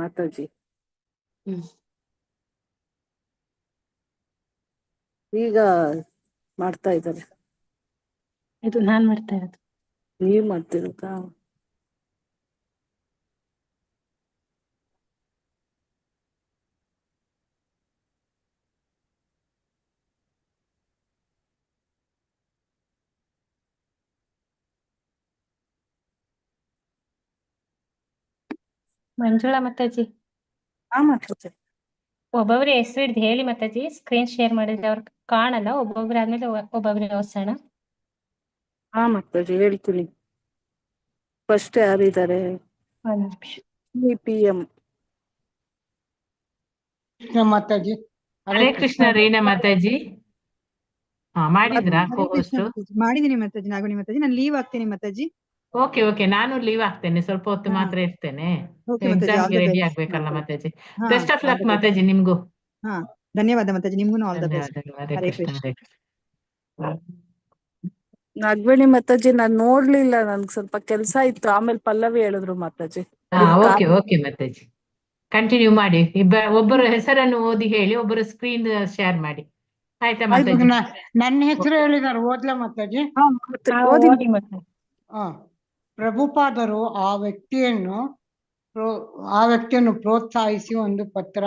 ಮಾತಾಜಿ. ಹ್ಮ್. ಈಗ ಮಾಡ್ತಾ ಇದ್ದಾರೆ. ಇದು ನಾನ್ ಮಾಡ್ತಾ ಇರೋದು. ನೀವ್ ಮಾಡ್ತಿರೋದಾ? ಮಂಜುಳಾ ಮಾತಾಜಿ, ಮಾತಾಜಿ. ಒಬ್ಬೊಬ್ರ ಹೆಸರು ಹಿಡ್ದು ಹೇಳಿ ಮಾತಾಜಿ. ಸ್ಕ್ರೀನ್ ಶೇರ್ ಮಾಡಿದ್ರೆ ಅವ್ರು ಕಾಣಲ್ಲ. ಒಬ್ಬೊಬ್ರಾದ್ಮೇಲೆ ಒಬ್ಬೊಬ್ರೆ ಓದ್ಸೋಣ. ಮಾತಾಜಿ ಹೇಳ್ತೀನಿ. ಫಸ್ಟ್ ಯಾರಿದ್ದಾರೆ? ಒಂದ್ ನಿಮಿಷ. PM. ಕೃಷ್ಣ ಮಾತಾಜಿ. ಹರೇ ಕೃಷ್ಣ ರೀನಾ ಮಾತಾಜಿ. ಮಾಡಿದ್ರಾ ಹರೇ ಕೃಷ್ಣ ಹೋಸ್ಟ್? ಮಾತಾಜಿ. ಮಾಡಿದೀನಿ ಮಾತಾಜಿ, ನಾಗಮಣಿ ಮಾತಾಜಿ. ನಾನು ಲೀವ್ ಆಗ್ತೀನಿ ಮಾತಾಜಿ. ಓಕೆ, ನಾನು ಲೀವ್ ಆಗ್ತೇನೆ, ಸ್ವಲ್ಪ ಹೊತ್ತು ಹಾ. ಮಾತ್ರ ಇರ್ತೇನೆ. ಓಕೆ ಮಾತಾಜಿ, ಆಲ್ ಎಕ್ಸಾಮ್ಗೆ ದ ರೆಡಿ ಬೆಸ್ಟ್. ಆಗ್ಬೇಕಲ್ಲ ಮಾತಾಜಿ. ಹಾ, best of all luck the best. Mataji ನಿಮ್ಗೂ. ಹಾ, ಧನ್ಯವಾದ ಮಾತಾಜಿ, ನಿಮ್ಗೂ ಆಲ್ ದ ಬೆಸ್ಟ್. ಧನ್ಯವಾದಗಳು. ಹರೇ ಹರೇ ಕೃಷ್ಣ, ಕೃಷ್ಣ. ಹರೇ ಕೃಷ್ಣ. ನಾಗವೇಣಿ ಮಾತಾಜಿ, ನಾನ್ ನೋಡ್ಲಿಲ್ಲ, ನನ್ಗೆ ಸ್ವಲ್ಪ ಕೆಲ್ಸ ಇತ್ತು. ಆಮೇಲೆ ಪಲ್ಲವಿ ಹೇಳಿದ್ರು ಮಾತಾಜಿ. ಓಕೆ ಮಾತಾಜಿ, ಕಂಟಿನ್ಯೂ ಮಾಡಿ. ಒಬ್ಬರ ಹೆಸರನ್ನು ಓದಿ ಹೇಳಿ, ಒಬ್ಬರ ಸ್ಕ್ರೀನ್ ಶೇರ್ ಮಾಡಿ. ಆಯ್ತಾ ಮಾತಾಜಿ? ನನ್ನ ಹೆಸರು ಹೇಳಿದಾರೆ, ಓದ್ಲಾ ಮಾತಾಜಿ? ಓದಿ ಮಾತಾಜಿ. ಪ್ರಭುಪಾದರು ಆ ವ್ಯಕ್ತಿಯನ್ನು ಪ್ರೋತ್ಸಾಹಿಸಿ ಒಂದು ಪತ್ರ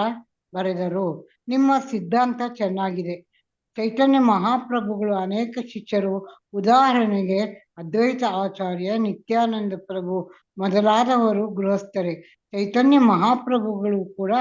ಬರೆದರು. ನಿಮ್ಮ ಸಿದ್ಧಾಂತ ಚೆನ್ನಾಗಿದೆ. ಚೈತನ್ಯ ಮಹಾಪ್ರಭುಗಳು ಅನೇಕ ಶಿಷ್ಯರು, ಉದಾಹರಣೆಗೆ ಅದ್ವೈತ ಆಚಾರ್ಯ, ನಿತ್ಯಾನಂದ ಪ್ರಭು ಮೊದಲಾದವರು ಗೃಹಸ್ಥರೇ. ಚೈತನ್ಯ ಮಹಾಪ್ರಭುಗಳು ಕೂಡ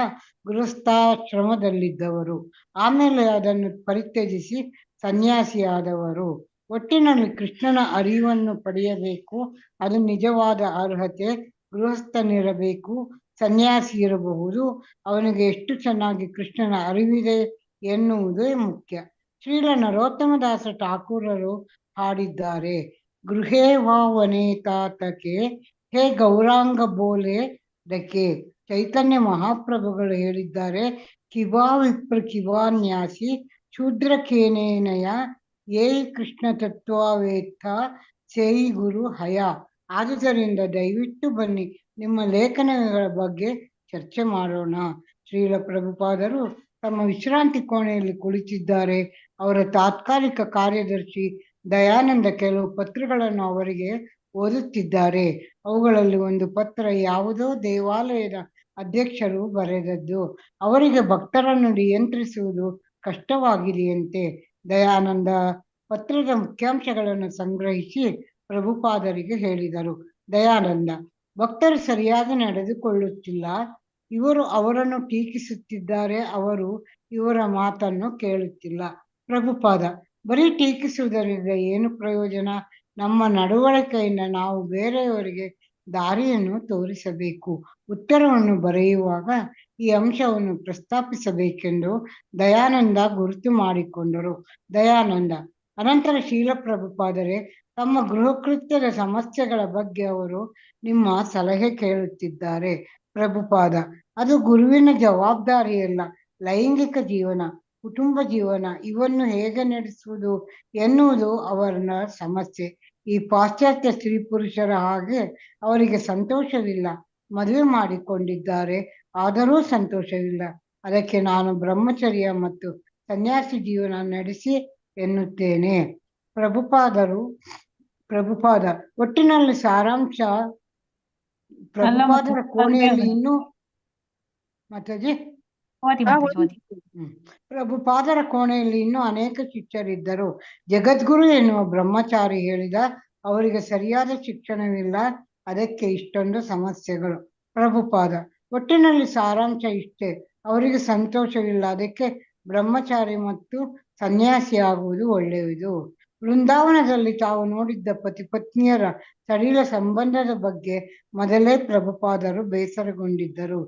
ಗೃಹಸ್ಥಾಶ್ರಮದಲ್ಲಿದ್ದವರು. ಆಮೇಲೆ ಅದನ್ನು ಪರಿತ್ಯಜಿಸಿ ಸನ್ಯಾಸಿಯಾದವರು. ಒಟ್ಟಿನಲ್ಲಿ ಕೃಷ್ಣನ ಅರಿವನ್ನು ಪಡೆಯಬೇಕು. ಅದು ನಿಜವಾದ ಅರ್ಹತೆ. ಗೃಹಸ್ಥನಿರಬೇಕು, ಸನ್ಯಾಸಿ ಇರಬಹುದು. ಅವನಿಗೆ ಎಷ್ಟು ಚೆನ್ನಾಗಿ ಕೃಷ್ಣನ ಅರಿವಿದೆ ಎನ್ನುವುದೇ ಮುಖ್ಯ. ಶ್ರೀಲ ನರೋತ್ತಮದಾಸ ಠಾಕೂರರು ಹಾಡಿದ್ದಾರೆ, ಗೃಹೇ ವಾವನೆ ತಾತಕೆ ಹೇ ಗೌರಾಂಗ ಬೋಲೆ ಡಕೆ. ಚೈತನ್ಯ ಮಹಾಪ್ರಭುಗಳು ಹೇಳಿದ್ದಾರೆ, ಕಿವಾ ವಿಪ್ರ ಕಿವಾನ್ಯಾಸಿ ಶೂದ್ರಕೇನೇನಯ ಏಯ್ ಕೃಷ್ಣ ತತ್ವವೇತ್ತ ಸೇಯಿ ಗುರು ಹಯ. ಆದುದರಿಂದ ದಯವಿಟ್ಟು ಬನ್ನಿ, ನಿಮ್ಮ ಲೇಖನಗಳ ಬಗ್ಗೆ ಚರ್ಚೆ ಮಾಡೋಣ. ಶ್ರೀಲ ಪ್ರಭುಪಾದರು ತಮ್ಮ ವಿಶ್ರಾಂತಿ ಕೋಣೆಯಲ್ಲಿ ಕುಳಿತಿದ್ದಾರೆ. ಅವರ ತಾತ್ಕಾಲಿಕ ಕಾರ್ಯದರ್ಶಿ ದಯಾನಂದ ಕೆಲವು ಪತ್ರಗಳನ್ನು ಅವರಿಗೆ ಓದುತ್ತಿದ್ದಾರೆ. ಅವುಗಳಲ್ಲಿ ಒಂದು ಪತ್ರ ಯಾವುದೋ ದೇವಾಲಯದ ಅಧ್ಯಕ್ಷರು ಬರೆದದ್ದು. ಅವರಿಗೆ ಭಕ್ತರನ್ನು ನಿಯಂತ್ರಿಸುವುದು ಕಷ್ಟವಾಗಿದೆಯಂತೆ. ದಯಾನಂದ ಪತ್ರದ ಮುಖ್ಯಾಂಶಗಳನ್ನು ಸಂಗ್ರಹಿಸಿ ಪ್ರಭುಪಾದರಿಗೆ ಹೇಳಿದರು. ದಯಾನಂದ, ಭಕ್ತರು ಸರಿಯಾಗಿ ನಡೆದುಕೊಳ್ಳುತ್ತಿಲ್ಲ. ಇವರು ಅವರನ್ನು ಟೀಕಿಸುತ್ತಿದ್ದಾರೆ. ಅವರು ಇವರ ಮಾತನ್ನು ಕೇಳುತ್ತಿಲ್ಲ. ಪ್ರಭುಪಾದ, ಬರೀ ಟೀಕಿಸುವುದರಿಂದ ಏನು ಪ್ರಯೋಜನ? ನಮ್ಮ ನಡವಳಿಕೆಯಿಂದ ನಾವು ಬೇರೆಯವರಿಗೆ ದಾರಿಯನ್ನು ತೋರಿಸಬೇಕು. ಉತ್ತರವನ್ನು ಬರೆಯುವಾಗ ಈ ಅಂಶವನ್ನು ಪ್ರಸ್ತಾಪಿಸಬೇಕೆಂದು ದಯಾನಂದ ಗುರುತು ಮಾಡಿಕೊಂಡರು. ದಯಾನಂದ, ಅನಂತರ ಶೀಲ ಪ್ರಭುಪಾದರೆ, ತಮ್ಮ ಗೃಹಕೃತ್ಯದ ಸಮಸ್ಯೆಗಳ ಬಗ್ಗೆ ಅವರು ನಿಮ್ಮ ಸಲಹೆ ಕೇಳುತ್ತಿದ್ದಾರೆ. ಪ್ರಭುಪಾದ, ಅದು ಗುರುವಿನ ಜವಾಬ್ದಾರಿಯಲ್ಲ. ಲೈಂಗಿಕ ಜೀವನ, ಕುಟುಂಬ ಜೀವನ ಇವನ್ನು ಹೇಗೆ ನಡೆಸುವುದು ಎನ್ನುವುದು ಅವರ ಸಮಸ್ಯೆ. ಈ ಪಾಶ್ಚಾತ್ಯ ಸ್ತ್ರೀ ಪುರುಷರ ಹಾಗೆ ಅವರಿಗೆ ಸಂತೋಷವಿಲ್ಲ. ಮದುವೆ ಮಾಡಿಕೊಂಡಿದ್ದಾರೆ, ಆದರೂ ಸಂತೋಷವಿಲ್ಲ. ಅದಕ್ಕೆ ನಾನು ಬ್ರಹ್ಮಚರ್ಯ ಮತ್ತು ಸನ್ಯಾಸಿ ಜೀವನ ನಡೆಸಿ ಎನ್ನುತ್ತೇನೆ. ಪ್ರಭುಪಾದ, ಒಟ್ಟಿನಲ್ಲಿ ಸಾರಾಂಶ, ಪ್ರಭುಪಾದರ ಕೋಣೆಯಲ್ಲಿ ಇನ್ನೂ ಮಾತಾಜಿ ಪ್ರಭುಪಾದರ ಕೋಣೆಯಲ್ಲಿ ಇನ್ನೂ ಅನೇಕ ಶಿಷ್ಯರಿದ್ದರು. ಜಗದ್ಗುರು ಎನ್ನುವ ಬ್ರಹ್ಮಚಾರಿ ಹೇಳಿದ, ಅವರಿಗೆ ಸರಿಯಾದ ಶಿಕ್ಷಣವಿಲ್ಲ, ಅದಕ್ಕೆ ಇಷ್ಟೊಂದು ಸಮಸ್ಯೆಗಳು. ಪ್ರಭುಪಾದ, ಒಟ್ಟಿನಲ್ಲಿ ಸಾರಾಂಶ ಇಷ್ಟೇ, ಅವರಿಗೆ ಸಂತೋಷವಿಲ್ಲ, ಅದಕ್ಕೆ ಬ್ರಹ್ಮಚಾರಿ ಮತ್ತು ಸನ್ಯಾಸಿ ಆಗುವುದು ಒಳ್ಳೆಯದು. ವೃಂದಾವನದಲ್ಲಿ ತಾವು ನೋಡಿದ್ದ ಪತಿ ಪತ್ನಿಯರ ಸಡಿಲ ಸಂಬಂಧದ ಬಗ್ಗೆ ಮೊದಲೇ ಪ್ರಭುಪಾದರು ಬೇಸರಗೊಂಡಿದ್ದರು.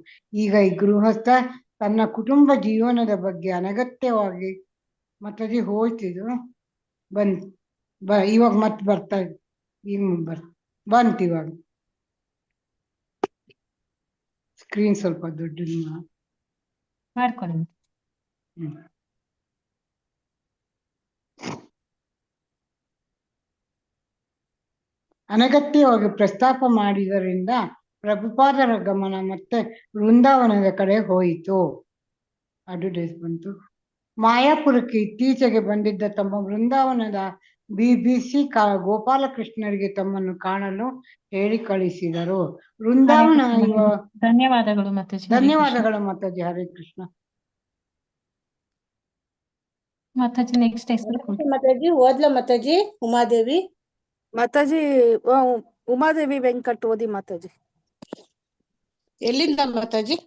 ಈಗ ಈ ಗೃಹಸ್ಥ ತನ್ನ ಕುಟುಂಬ ಜೀವನದ ಬಗ್ಗೆ ಅನಗತ್ಯವಾಗಿ ಮತ್ತದಿ ಹೋಯ್ತಿದ್ರು ಇವಾಗ ಮತ್ತೆ ಬರ್ತಾ ಬಂತು. ಇವಾಗ ಸ್ಕ್ರೀನ್ ಸ್ವಲ್ಪ ದೊಡ್ಡ ಮಾಡ್ಕೊಳ್ಳಿ. ಅನಗತ್ಯವಾಗಿ ಪ್ರಸ್ತಾಪ ಮಾಡಿದರಿಂದ ಪ್ರಭುಪಾದರ ಗಮನ ಮತ್ತೆ ವೃಂದಾವನದ ಕಡೆ ಹೋಯಿತು. ಅಡ್ವರ್ಟೈಸ್ ಬಂತು. ಮಾಯಾಪುರಕ್ಕೆ ಇತ್ತೀಚೆಗೆ ಬಂದಿದ್ದ ತಮ್ಮ ವೃಂದಾವನದ BBC ಗೋಪಾಲಕೃಷ್ಣರಿಗೆ ತಮ್ಮನ್ನು ಕಾಣಲು ಹೇಳಿ ಕಳಿಸಿದರು. ವೃಂದಾವನ ಧನ್ಯವಾದಗಳು ಮಾತಾಜಿ. ಹರೇ ಕೃಷ್ಣ. ಧನ್ಯವಾದಗಳು ಮಾತಾಜಿ. ಹರೇ ಕೃಷ್ಣ. ಮಾತಾಜಿ ನೆಕ್ಸ್ಟ್ ಹೆಸರು ಮಾತಾಜಿ ಓದ್ಲಾ ಮಾತಾಜಿ? ಉಮಾದೇವಿ ಮಾತಾಜಿ ಉಮಾದೇವಿ ವೆಂಕಟ್ ಓದಿ ಮಾತಾಜಿ. ಎಲ್ಲಿಂದ ಮಾತಾಜಿ?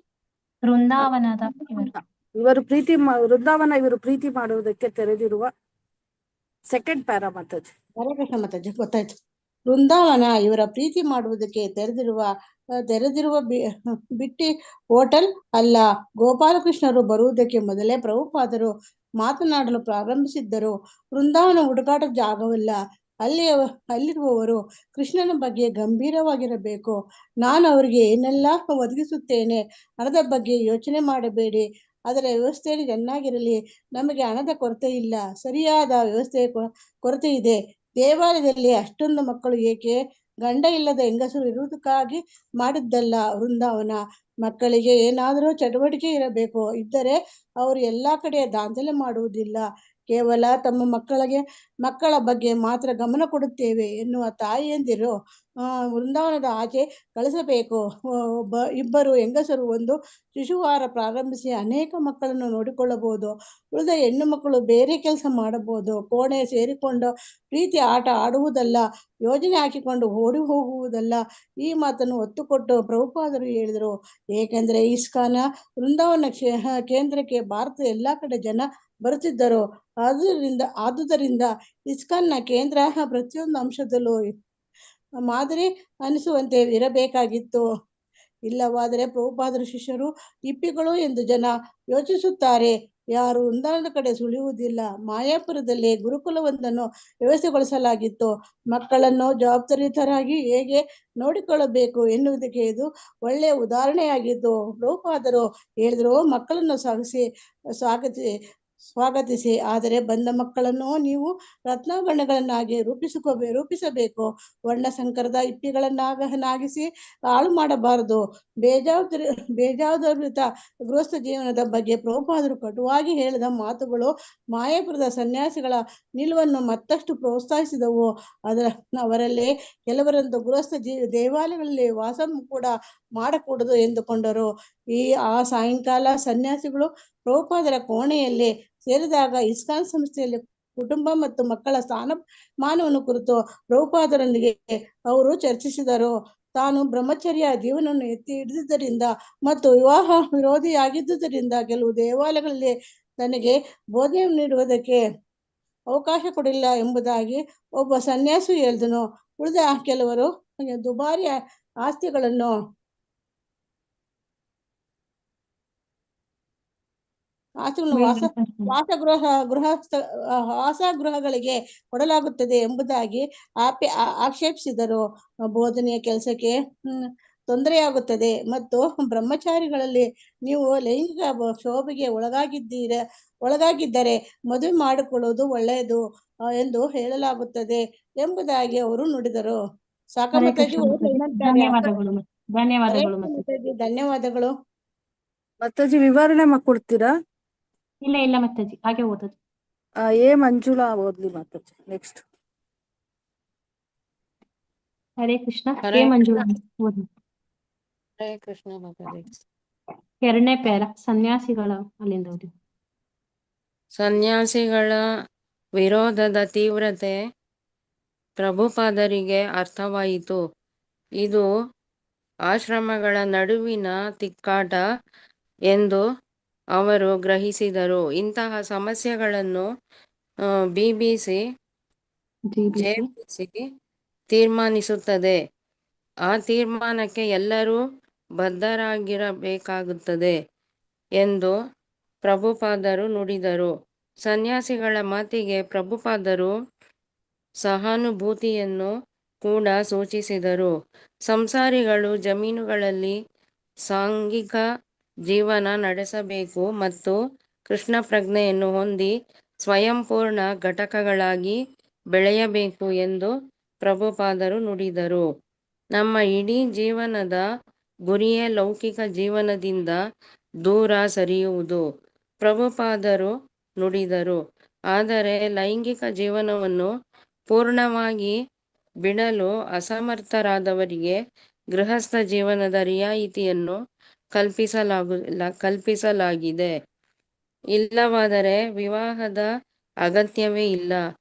ವೃಂದಾವನದ ಇವರು ವೃಂದಾವನ ಇವರು ಪ್ರೀತಿ ಮಾಡುವುದಕ್ಕೆ ತೆರೆದಿರುವ ಸೆಕೆಂಡ್ ಪ್ಯಾರಾ ಮಾತಾಜಿ. ಹರೇ ಕೃಷ್ಣ ಮಾತಾಜಿ, ಗೊತ್ತಾಯ್ತು. ವೃಂದಾವನ ಇವರ ಪ್ರೀತಿ ಮಾಡುವುದಕ್ಕೆ ತೆರೆದಿರುವ ಬಿಟ್ಟಿ ಹೋಟೆಲ್ ಅಲ್ಲ. ಗೋಪಾಲಕೃಷ್ಣರು ಬರುವುದಕ್ಕೆ ಮೊದಲೇ ಪ್ರಭುಪಾದರು ಮಾತನಾಡಲು ಪ್ರಾರಂಭಿಸಿದ್ದರು. ವೃಂದಾವನ ಹುಡುಕಾಟ ಜಾಗವಲ್ಲ. ಅಲ್ಲಿರುವವರು ಕೃಷ್ಣನ ಬಗ್ಗೆ ಗಂಭೀರವಾಗಿರಬೇಕು. ನಾನು ಅವರಿಗೆ ಏನೆಲ್ಲ ಒದಗಿಸುತ್ತೇನೆ, ಹಣದ ಬಗ್ಗೆ ಯೋಚನೆ ಮಾಡಬೇಡಿ. ಅದರ ವ್ಯವಸ್ಥೆ ಚೆನ್ನಾಗಿರಲಿ. ನಮಗೆ ಹಣದ ಕೊರತೆ ಇಲ್ಲ, ಸರಿಯಾದ ವ್ಯವಸ್ಥೆಯ ಕೊರತೆ ಇದೆ. ದೇವಾಲಯದಲ್ಲಿ ಅಷ್ಟೊಂದು ಮಕ್ಕಳು ಏಕೆ? ಗಂಡ ಇಲ್ಲದ ಹೆಂಗಸರು ಇರುವುದಕ್ಕಾಗಿ ಮಾಡಿದ್ದಲ್ಲ ವೃಂದಾವನ. ಮಕ್ಕಳಿಗೆ ಏನಾದರೂ ಚಟುವಟಿಕೆ ಇರಬೇಕು. ಇದ್ದರೆ ಅವರು ಎಲ್ಲಾ ಕಡೆ ದಾಂಧಲೆ ಮಾಡುವುದಿಲ್ಲ. ಕೇವಲ ತಮ್ಮ ಮಕ್ಕಳ ಬಗ್ಗೆ ಮಾತ್ರ ಗಮನ ಕೊಡುತ್ತೇವೆ ಎನ್ನುವ ತಾಯಿಯಂದಿರು ವೃಂದಾವನದ ಆಚೆ ಕಳಿಸಬೇಕು. ಇಬ್ಬರು ಹೆಂಗಸರು ಒಂದು ಶಿಶುವಾರ ಪ್ರಾರಂಭಿಸಿ ಅನೇಕ ಮಕ್ಕಳನ್ನು ನೋಡಿಕೊಳ್ಳಬಹುದು. ಉಳಿದ ಹೆಣ್ಣು ಮಕ್ಕಳು ಬೇರೆ ಕೆಲಸ ಮಾಡಬಹುದು. ಕೋಣೆ ಸೇರಿಕೊಂಡು ಪ್ರೀತಿ ಆಟ ಆಡುವುದಲ್ಲ, ಯೋಜನೆ ಹಾಕಿಕೊಂಡು ಓಡಿ ಹೋಗುವುದಲ್ಲ. ಈ ಮಾತನ್ನು ಒತ್ತುಕೊಟ್ಟು ಪ್ರಭುಪಾದರು ಹೇಳಿದರು. ಏಕೆಂದರೆ ಇಸ್ಕಾನ ವೃಂದಾವನ ಕೇಂದ್ರಕ್ಕೆ ಭಾರತದ ಎಲ್ಲಾ ಕಡೆ ಜನ ಬರುತ್ತಿದ್ದರು. ಆದುದರಿಂದ ಇಸ್ಕಾನ್ನ ಕೇಂದ್ರ ಪ್ರತಿಯೊಂದು ಅಂಶದಲ್ಲೂ ಮಾದರಿ ಅನಿಸುವಂತೆ ಇರಬೇಕಾಗಿತ್ತು. ಇಲ್ಲವಾದರೆ ಪ್ರಭುಪಾದರ ಶಿಷ್ಯರು ಹಿಪ್ಪಿಗಳು ಎಂದು ಜನ ಯೋಚಿಸುತ್ತಾರೆ. ಯಾರು ವೃಂದಾವನದ ಕಡೆ ಸುಳಿಯುವುದಿಲ್ಲ. ಮಾಯಾಪುರದಲ್ಲಿ ಗುರುಕುಲವೊಂದನ್ನು ವ್ಯವಸ್ಥೆಗೊಳಿಸಲಾಗಿತ್ತು. ಮಕ್ಕಳನ್ನು ಜವಾಬ್ದಾರಿತರಾಗಿ ಹೇಗೆ ನೋಡಿಕೊಳ್ಳಬೇಕು ಎನ್ನುವುದಕ್ಕೆ ಇದು ಒಳ್ಳೆಯ ಉದಾಹರಣೆಯಾಗಿತ್ತು. ಪ್ರಭುಪಾದರು ಹೇಳಿದರು, ಮಕ್ಕಳನ್ನು ಸ್ವಾಗತಿಸಿ, ಆದರೆ ಬಂದ ಮಕ್ಕಳನ್ನು ನೀವು ರತ್ನಾಭರಣಗಳನ್ನಾಗಿ ರೂಪಿಸಬೇಕು. ವರ್ಣ ಸಂಕರದ ಹಿಪ್ಪಿಗಳನ್ನಾಗಿಸಿ ಹಾಳು ಮಾಡಬಾರದು. ಬೇಜವಾಬ್ದಾರಿಯುತ ಗೃಹಸ್ಥ ಜೀವನದ ಬಗ್ಗೆ ಪ್ರಭುಪಾದರು ಕಟುವಾಗಿ ಹೇಳಿದ ಮಾತುಗಳು ಮಾಯಾಪುರದ ಸನ್ಯಾಸಿಗಳ ನಿಲುವನ್ನು ಮತ್ತಷ್ಟು ಪ್ರೋತ್ಸಾಹಿಸಿದವು. ಅವರಲ್ಲಿ ಕೆಲವರಂತೂ ಗೃಹಸ್ಥ ದೇವಾಲಯಗಳಲ್ಲಿ ವಾಸ ಕೂಡ ಮಾಡಕೂಡದು ಎಂದುಕೊಂಡರು. ಆ ಸಾಯಂಕಾಲ ಸನ್ಯಾಸಿಗಳು ಪ್ರಭುಪಾದರ ಕೋಣೆಯಲ್ಲಿ ಸೇರಿದಾಗ ಇಸ್ಕಾನ್ ಸಂಸ್ಥೆಯಲ್ಲಿ ಕುಟುಂಬ ಮತ್ತು ಮಕ್ಕಳ ಸ್ಥಾನಮಾನವನ್ನು ಕುರಿತು ಪ್ರಭುಪಾದರೊಂದಿಗೆ ಅವರು ಚರ್ಚಿಸಿದರು. ತಾನು ಬ್ರಹ್ಮಚರ್ಯ ಜೀವನವನ್ನು ಎತ್ತಿ ಹಿಡಿದಿದ್ದರಿಂದ ಮತ್ತು ವಿವಾಹ ವಿರೋಧಿಯಾಗಿದ್ದುದರಿಂದ ಕೆಲವು ದೇವಾಲಯಗಳಲ್ಲಿ ತನಗೆ ಬೋಧನೆ ನೀಡುವುದಕ್ಕೆ ಅವಕಾಶ ಕೊಡಿಲ್ಲ ಎಂಬುದಾಗಿ ಒಬ್ಬ ಸನ್ಯಾಸಿ ಹೇಳಿದನು. ಉಳಿದ ಕೆಲವರು ದುಬಾರಿ ಆಸ್ತಿಗಳನ್ನು ವಾಸಗೃಹಗಳಿಗೆ ಕೊಡಲಾಗುತ್ತದೆ ಎಂಬುದಾಗಿ ಆಕ್ಷೇಪಿಸಿದರು. ಬೋಧನೆಯ ಕೆಲಸಕ್ಕೆ ತೊಂದರೆಯಾಗುತ್ತದೆ ಮತ್ತು ಬ್ರಹ್ಮಚಾರಿಗಳಲ್ಲಿ ನೀವು ಲೈಂಗಿಕ ಶೋಭೆಗೆ ಒಳಗಾಗಿದ್ದರೆ ಮದುವೆ ಮಾಡಿಕೊಳ್ಳುವುದು ಒಳ್ಳೆಯದು ಎಂದು ಹೇಳಲಾಗುತ್ತದೆ ಎಂಬುದಾಗಿ ಅವರು ನುಡಿದರು. ಸಾಕಮತಾಜಿ ಧನ್ಯವಾದಗಳು. ಮಾತಾಜಿ ವಿವರಣೆ ಕೊಡ್ತೀರಾ? ಇಲ್ಲ ಮಾತಾಜಿ, ಹಾಗೆ ಓದೋದು. ಮಂಜುಳಾ ಓದ್ಲಿ ಮಾತಾಜಿ. ನೆಕ್ಸ್ಟ್. ಹರೇ ಕೃಷ್ಣ. ಮಂಜುಳಾ ಓದಿ. ಹರೇ ಕೃಷ್ಣ ಮಾತಾಜಿ. ಎರಡನೇ ಪ್ಯಾರ ಸನ್ಯಾಸಿಗಳ ಅಲ್ಲಿಂದ ಓದಿ. ಸನ್ಯಾಸಿಗಳ ವಿರೋಧದ ತೀವ್ರತೆ ಪ್ರಭುಪಾದರಿಗೆ ಅರ್ಥವಾಯಿತು. ಇದು ಆಶ್ರಮಗಳ ನಡುವಿನ ತಿಕ್ಕಾಟ ಎಂದು ಅವರು ಗ್ರಹಿಸಿದರು. ಇಂತಹ ಸಮಸ್ಯೆಗಳನ್ನು ಜೆಬಿಸಿ ತೀರ್ಮಾನಿಸುತ್ತದೆ. ಆ ತೀರ್ಮಾನಕ್ಕೆ ಎಲ್ಲರೂ ಬದ್ಧರಾಗಿರಬೇಕಾಗುತ್ತದೆ ಎಂದು ಪ್ರಭುಪಾದರು ನುಡಿದರು. ಸನ್ಯಾಸಿಗಳ ಮಾತಿಗೆ ಪ್ರಭುಪಾದರು ಸಹಾನುಭೂತಿಯನ್ನು ಕೂಡ ಸೂಚಿಸಿದರು. ಸಂಸಾರಿಗಳು ಜಮೀನುಗಳಲ್ಲಿ ಸಾಂಘಿಕ ಜೀವನ ನಡೆಸಬೇಕು ಮತ್ತು ಕೃಷ್ಣ ಪ್ರಜ್ಞೆಯನ್ನು ಹೊಂದಿ ಸ್ವಯಂಪೂರ್ಣ ಘಟಕಗಳಾಗಿ ಬೆಳೆಯಬೇಕು ಎಂದು ಪ್ರಭುಪಾದರು ನುಡಿದರು. ನಮ್ಮ ಇಡೀ ಜೀವನದ ಗುರಿಯೇ ಲೌಕಿಕ ಜೀವನದಿಂದ ದೂರ ಸರಿಯುವುದು. ಪ್ರಭುಪಾದರು ನುಡಿದರು. ಆದರೆ ಲೈಂಗಿಕ ಜೀವನವನ್ನು ಪೂರ್ಣವಾಗಿ ಬಿಡಲು ಅಸಮರ್ಥರಾದವರಿಗೆ ಗೃಹಸ್ಥ ಜೀವನದ ರಿಯಾಯಿತಿಯನ್ನು ಕಲ್ಪಿಸಲಾಗಿದೆ. ಇಲ್ಲವಾದರೆ ವಿವಾಹದ ಅಗತ್ಯವೇ ಇಲ್ಲ.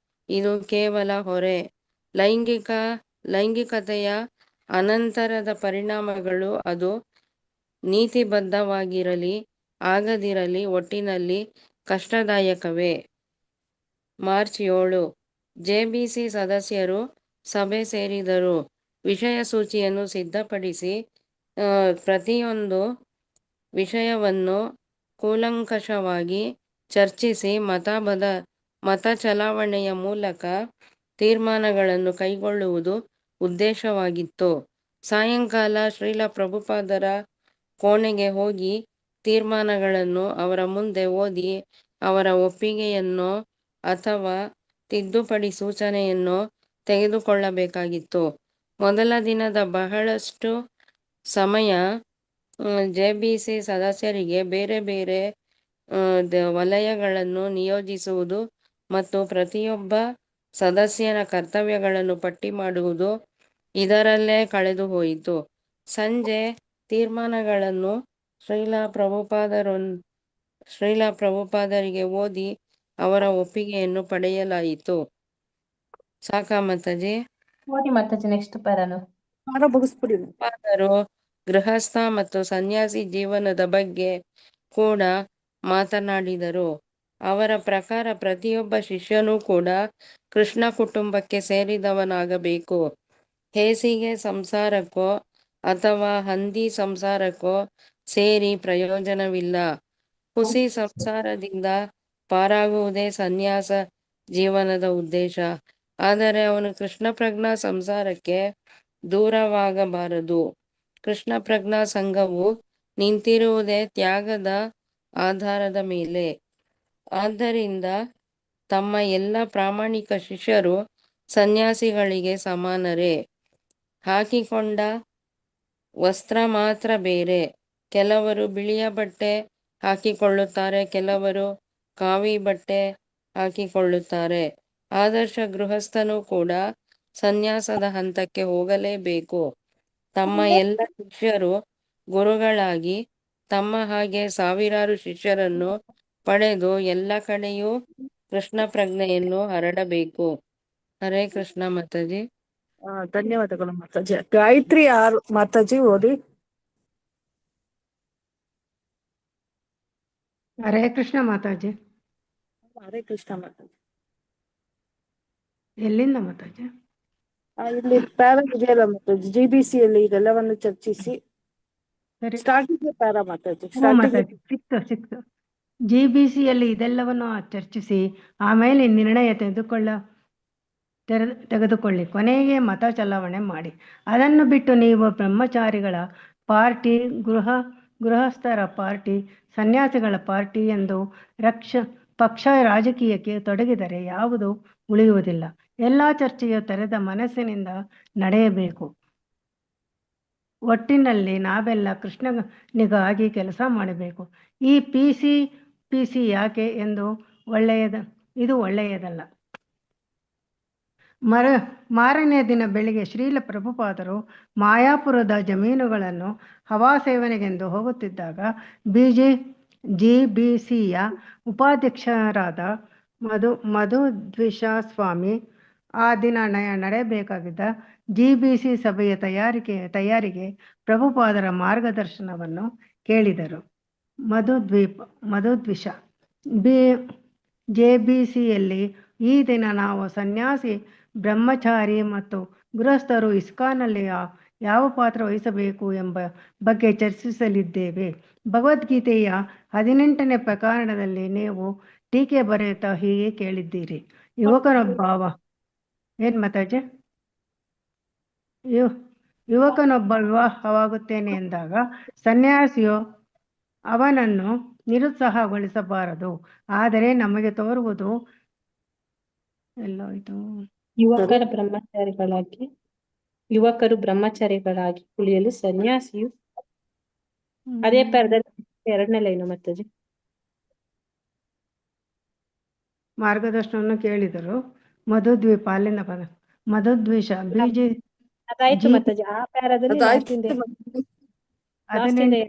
ಇದು ಕೇವಲ ಹೊರೆ. ಲೈಂಗಿಕತೆಯ ಅನಂತರದ ಪರಿಣಾಮಗಳು ಅದು ನೀತಿಬದ್ಧವಾಗಿರಲಿ ಆಗದಿರಲಿ ಒಟ್ಟಿನಲ್ಲಿ ಕಷ್ಟದಾಯಕವೇ. ಮಾರ್ಚ್ 7 ಜೆಬಿಸಿ ಸದಸ್ಯರು ಸಭೆ ಸೇರಿದರು. ವಿಷಯ ಸೂಚಿಯನ್ನು ಸಿದ್ಧಪಡಿಸಿ ಪ್ರತಿಯೊಂದು ವಿಷಯವನ್ನು ಕೂಲಂಕಷವಾಗಿ ಚರ್ಚಿಸಿ ಮತ ಚಲಾವಣೆಯ ಮೂಲಕ ತೀರ್ಮಾನಗಳನ್ನು ಕೈಗೊಳ್ಳುವುದು ಉದ್ದೇಶವಾಗಿತ್ತು. ಸಾಯಂಕಾಲ ಶ್ರೀಲ ಪ್ರಭುಪಾದರ ಕೋಣೆಗೆ ಹೋಗಿ ತೀರ್ಮಾನಗಳನ್ನು ಅವರ ಮುಂದೆ ಓದಿ ಅವರ ಒಪ್ಪಿಗೆಯನ್ನೋ ಅಥವಾ ತಿದ್ದುಪಡಿ ಸೂಚನೆಯನ್ನೋ ತೆಗೆದುಕೊಳ್ಳಬೇಕಾಗಿತ್ತು. ಮೊದಲ ದಿನದ ಬಹಳಷ್ಟು ಸಮಯ ಜೆಬಿಸಿ ಸದಸ್ಯರಿಗೆ ಬೇರೆ ಬೇರೆ ವಲಯಗಳನ್ನು ನಿಯೋಜಿಸುವುದು ಮತ್ತು ಪ್ರತಿಯೊಬ್ಬ ಸದಸ್ಯನ ಕರ್ತವ್ಯಗಳನ್ನು ಪಟ್ಟಿ ಮಾಡುವುದು ಇದರಲ್ಲೇ ಕಳೆದು ಹೋಯಿತು. ಸಂಜೆ ತೀರ್ಮಾನಗಳನ್ನು ಶ್ರೀಲ ಪ್ರಭುಪಾದರಿಗೆ ಓದಿ ಅವರ ಒಪ್ಪಿಗೆಯನ್ನು ಪಡೆಯಲಾಯಿತು. ಸಾಕಾ ಮಾತಾಜಿ? ಓದಿ ಮಾತಾಜಿ ನೆಕ್ಸ್ಟ್ ಪ್ಯಾರಾನು. ಪ್ರಭುಪಾದರು ಗೃಹಸ್ಥ ಮತ್ತು ಸನ್ಯಾಸಿ ಜೀವನದ ಬಗ್ಗೆ ಕೂಡ ಮಾತನಾಡಿದರು. ಅವರ ಪ್ರಕಾರ ಪ್ರತಿಯೊಬ್ಬ ಶಿಷ್ಯನೂ ಕೂಡ ಕೃಷ್ಣ ಕುಟುಂಬಕ್ಕೆ ಸೇರಿದವನಾಗಬೇಕು. ಹೇಸಿಗೆ ಸಂಸಾರಕ್ಕೋ ಅಥವಾ ಹಂದಿ ಸಂಸಾರಕ್ಕೋ ಸೇರಿ ಪ್ರಯೋಜನವಿಲ್ಲ. ಹುಸಿ ಸಂಸಾರದಿಂದ ಪಾರಾಗುವುದೇ ಸನ್ಯಾಸ ಜೀವನದ ಉದ್ದೇಶ. ಆದರೆ ಅವನು ಕೃಷ್ಣ ಪ್ರಜ್ಞಾ ಸಂಸಾರಕ್ಕೆ ದೂರವಾಗಬಾರದು. ಕೃಷ್ಣ ಪ್ರಜ್ಞಾ ಸಂಘವು ನಿಂತಿರುವುದೇ ತ್ಯಾಗದ ಆಧಾರದ ಮೇಲೆ. ಆದ್ದರಿಂದ ತಮ್ಮ ಎಲ್ಲ ಪ್ರಾಮಾಣಿಕ ಶಿಷ್ಯರು ಸನ್ಯಾಸಿಗಳಿಗೆ ಸಮಾನರೇ. ಹಾಕಿಕೊಂಡ ವಸ್ತ್ರ ಮಾತ್ರ ಬೇರೆ. ಕೆಲವರು ಬಿಳಿಯ ಬಟ್ಟೆ ಹಾಕಿಕೊಳ್ಳುತ್ತಾರೆ, ಕೆಲವರು ಕಾವಿ ಬಟ್ಟೆ ಹಾಕಿಕೊಳ್ಳುತ್ತಾರೆ. ಆದರ್ಶ ಗೃಹಸ್ಥನೂ ಕೂಡ ಸನ್ಯಾಸದ ಹಂತಕ್ಕೆ ಹೋಗಲೇಬೇಕು. ತಮ್ಮ ಎಲ್ಲ ಶಿಷ್ಯರು ಗುರುಗಳಾಗಿ ತಮ್ಮ ಹಾಗೆ ಸಾವಿರಾರು ಶಿಷ್ಯರನ್ನು ಪಡೆದು ಎಲ್ಲ ಕಡೆಯೂ ಕೃಷ್ಣ ಪ್ರಜ್ಞೆಯನ್ನು ಹರಡಬೇಕು. ಹರೇ ಕೃಷ್ಣ ಮಾತಾಜಿ. ಧನ್ಯವಾದಗಳು ಮಾತಾಜಿ. ಗಾಯತ್ರಿ ಮಾತಾಜಿ ಓದಿ. ಹರೇ ಕೃಷ್ಣ ಮಾತಾಜಿ. ಹರೇ ಕೃಷ್ಣ ಮಾತಾಜಿ. ಎಲ್ಲಿಂದ ಮಾತಾಜಿ? ಇಲ್ಲಿ ಪ್ಯಾರಾ ಇದೆಯಲ್ಲ ಮಾತಾಜಿ, GBC ಅಲ್ಲಿ ಇದೆಲ್ಲವನ್ನು ಚರ್ಚಿಸಿ ಸರಿ. Starting para Mataji. ಮಾತಾಜಿ ಸಿಕ್ತು. GBCಯಲ್ಲಿ ಇದೆಲ್ಲವನ್ನು ಚರ್ಚಿಸಿ ಆಮೇಲೆ ನಿರ್ಣಯ ತೆಗೆದುಕೊಳ್ಳಿ. ಕೊನೆಗೆ ಮತ ಚಲಾವಣೆ ಮಾಡಿ. ಅದನ್ನು ಬಿಟ್ಟು ನೀವು ಬ್ರಹ್ಮಚಾರಿಗಳ ಪಾರ್ಟಿ, ಗೃಹಸ್ಥರ ಪಾರ್ಟಿ, ಸನ್ಯಾಸಿಗಳ ಪಾರ್ಟಿ ಎಂದು ಪಕ್ಷ ರಾಜಕೀಯಕ್ಕೆ ತೊಡಗಿದರೆ ಯಾವುದೂ ಉಳಿಯುವುದಿಲ್ಲ. ಎಲ್ಲ ಚರ್ಚೆಯು ತೆರೆದ ಮನಸ್ಸಿನಿಂದ ನಡೆಯಬೇಕು. ಒಟ್ಟಿನಲ್ಲಿ ನಾವೆಲ್ಲ ಕೃಷ್ಣನಿಗಾಗಿ ಕೆಲಸ ಮಾಡಬೇಕು. ಈ ಪಿಸಿ ಯಾಕೆ ಎಂದು ಇದು ಒಳ್ಳೆಯದಲ್ಲ. ಮಾರನೇ ದಿನ ಬೆಳಿಗ್ಗೆ ಶ್ರೀಲ ಪ್ರಭುಪಾದರು ಮಾಯಾಪುರದ ಜಮೀನುಗಳನ್ನು ಹವಾ ಸೇವನೆಗೆಂದು ಹೋಗುತ್ತಿದ್ದಾಗ GBCಯ ಉಪಾಧ್ಯಕ್ಷರಾದ ಮಧುದ್ವಿಷ ಸ್ವಾಮಿ ಆ ದಿನ ನಡೆಯಬೇಕಾಗಿದ್ದ GBC ಸಭೆಯ ತಯಾರಿಗೆ ಪ್ರಭುಪಾದರ ಮಾರ್ಗದರ್ಶನವನ್ನು ಕೇಳಿದರು. ಮಧುದ್ವಿಷ JBCಯಲ್ಲಿ ಈ ದಿನ ನಾವು ಸನ್ಯಾಸಿ, ಬ್ರಹ್ಮಚಾರಿ ಮತ್ತು ಗೃಹಸ್ಥರು ಇಸ್ಕಾನ್ನಲ್ಲಿ ಯಾವ ಪಾತ್ರ ವಹಿಸಬೇಕು ಎಂಬ ಬಗ್ಗೆ ಚರ್ಚಿಸಲಿದ್ದೇವೆ. ಭಗವದ್ಗೀತೆಯ 18ನೇ ಪ್ರಕರಣದಲ್ಲಿ ನೀವು ಟೀಕೆ ಬರೆಯುತ್ತಾ ಹೀಗೆ ಕೇಳಿದ್ದೀರಿ. ಯುವಕನೊಬ್ಬ ವಿವಾಹವಾಗುತ್ತೇನೆ ಎಂದಾಗ ಸನ್ಯಾಸಿಯು ಅವನನ್ನು ನಿರುತ್ಸಾಹಗೊಳಿಸಬಾರದು. ಆದರೆ ನಮಗೆ ತೋರುವುದು ಯುವಕರ ಬ್ರಹ್ಮಚಾರಿಗಳಾಗಿ ಯುವಕರು ಬ್ರಹ್ಮಚಾರಿಗಳಾಗಿ ಉಳಿಯಲು ಸನ್ಯಾಸಿಯು ಅದೇ ಪ್ಯಾರದಲ್ಲಿ ಎರಡನೇ ಲೈನು ಮಾತಾಜಿ. ಮಾರ್ಗದರ್ಶನವನ್ನು ಕೇಳಿದರು. ಮಧುದ್ವೀಪ ಅಲ್ಲಿಂದ ಪದ ಮಧುದ್ವೇಷ ಬೀಜ ಅದಾಯ್ತು ಜೀ ಮಾತಾಜಿ. ಆ ಪ್ಯಾರದಲ್ಲಿ ಅದಾಯ್ತು ಹದಿನೆಂಟು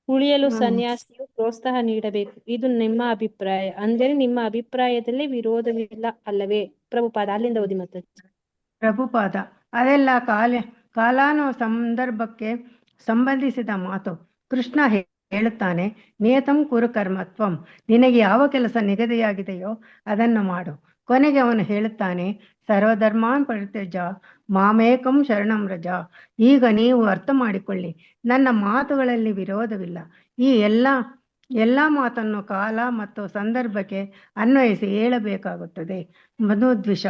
ಉಳಿಯಲು ಹ್ಮ್. ಸನ್ಯಾಸಿಯು ಪ್ರೋತ್ಸಾಹ ನೀಡಬೇಕು. ಇದು ನಿಮ್ಮ ಅಭಿಪ್ರಾಯ. ಅಂದರೆ ನಿಮ್ಮ ಅಭಿಪ್ರಾಯದಲ್ಲಿ ವಿರೋಧವಿಲ್ಲ ಅಲ್ಲವೇ? ಪ್ರಭುಪಾದ ಅಲ್ಲಿಂದ ಓದಿ ಮಾತಾಜಿ. ಪ್ರಭುಪಾದ ಅದೆಲ್ಲ ಕಾಲಾನು ಸಂದರ್ಭಕ್ಕೆ ಸಂಬಂಧಿಸಿದ ಮಾತು. ಕೃಷ್ಣ ಹೇಳುತ್ತಾನೆ, ನಿಯತಂ ಕುರು ಕರ್ಮತ್ವಂ, ನಿನಗೆ ಯಾವ ಕೆಲಸ ನಿಗದಿಯಾಗಿದೆಯೋ ಅದನ್ನು ಮಾಡು. ಕೊನೆಗೆ ಅವನು ಹೇಳುತ್ತಾನೆ, ಸರ್ವಧರ್ಮಾನ್ ಪರಿತ್ಯಜ ಮಾಮೇಕಂ ಶರಣಂ ರಜ. ಈಗ ನೀವು ಅರ್ಥ ಮಾಡಿಕೊಳ್ಳಿ, ನನ್ನ ಮಾತುಗಳಲ್ಲಿ ವಿರೋಧವಿಲ್ಲ. ಈ ಎಲ್ಲ ಮಾತನ್ನು ಕಾಲ ಮತ್ತು ಸಂದರ್ಭಕ್ಕೆ ಅನ್ವಯಿಸಿ ಹೇಳಬೇಕಾಗುತ್ತದೆ. ಮಧುದ್ವಿಷ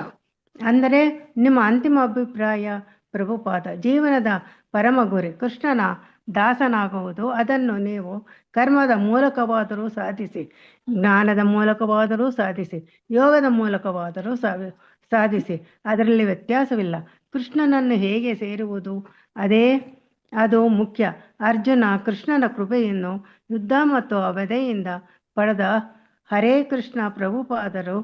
ಅಂದರೆ ನಿಮ್ಮ ಅಂತಿಮ ಅಭಿಪ್ರಾಯ. ಪ್ರಭುಪಾದ ಜೀವನದ ಪರಮ ಗುರಿ ಕೃಷ್ಣನ ದಾಸನಾಗುವುದು. ಅದನ್ನು ನೀವು ಕರ್ಮದ ಮೂಲಕವಾದರೂ ಸಾಧಿಸಿ, ಜ್ಞಾನದ ಮೂಲಕವಾದರೂ ಸಾಧಿಸಿ, ಯೋಗದ ಮೂಲಕವಾದರೂ ಸಾಧಿಸಿ, ಅದರಲ್ಲಿ ವ್ಯತ್ಯಾಸವಿಲ್ಲ. ಕೃಷ್ಣನನ್ನು ಹೇಗೆ ಸೇರುವುದು ಅದು ಮುಖ್ಯ. ಅರ್ಜುನ ಕೃಷ್ಣನ ಕೃಪೆಯನ್ನು ಯುದ್ಧ ಮತ್ತು ಅವಧೆಯಿಂದ ಪಡೆದ. ಹರೇ ಕೃಷ್ಣ. ಪ್ರಭುಪಾದರು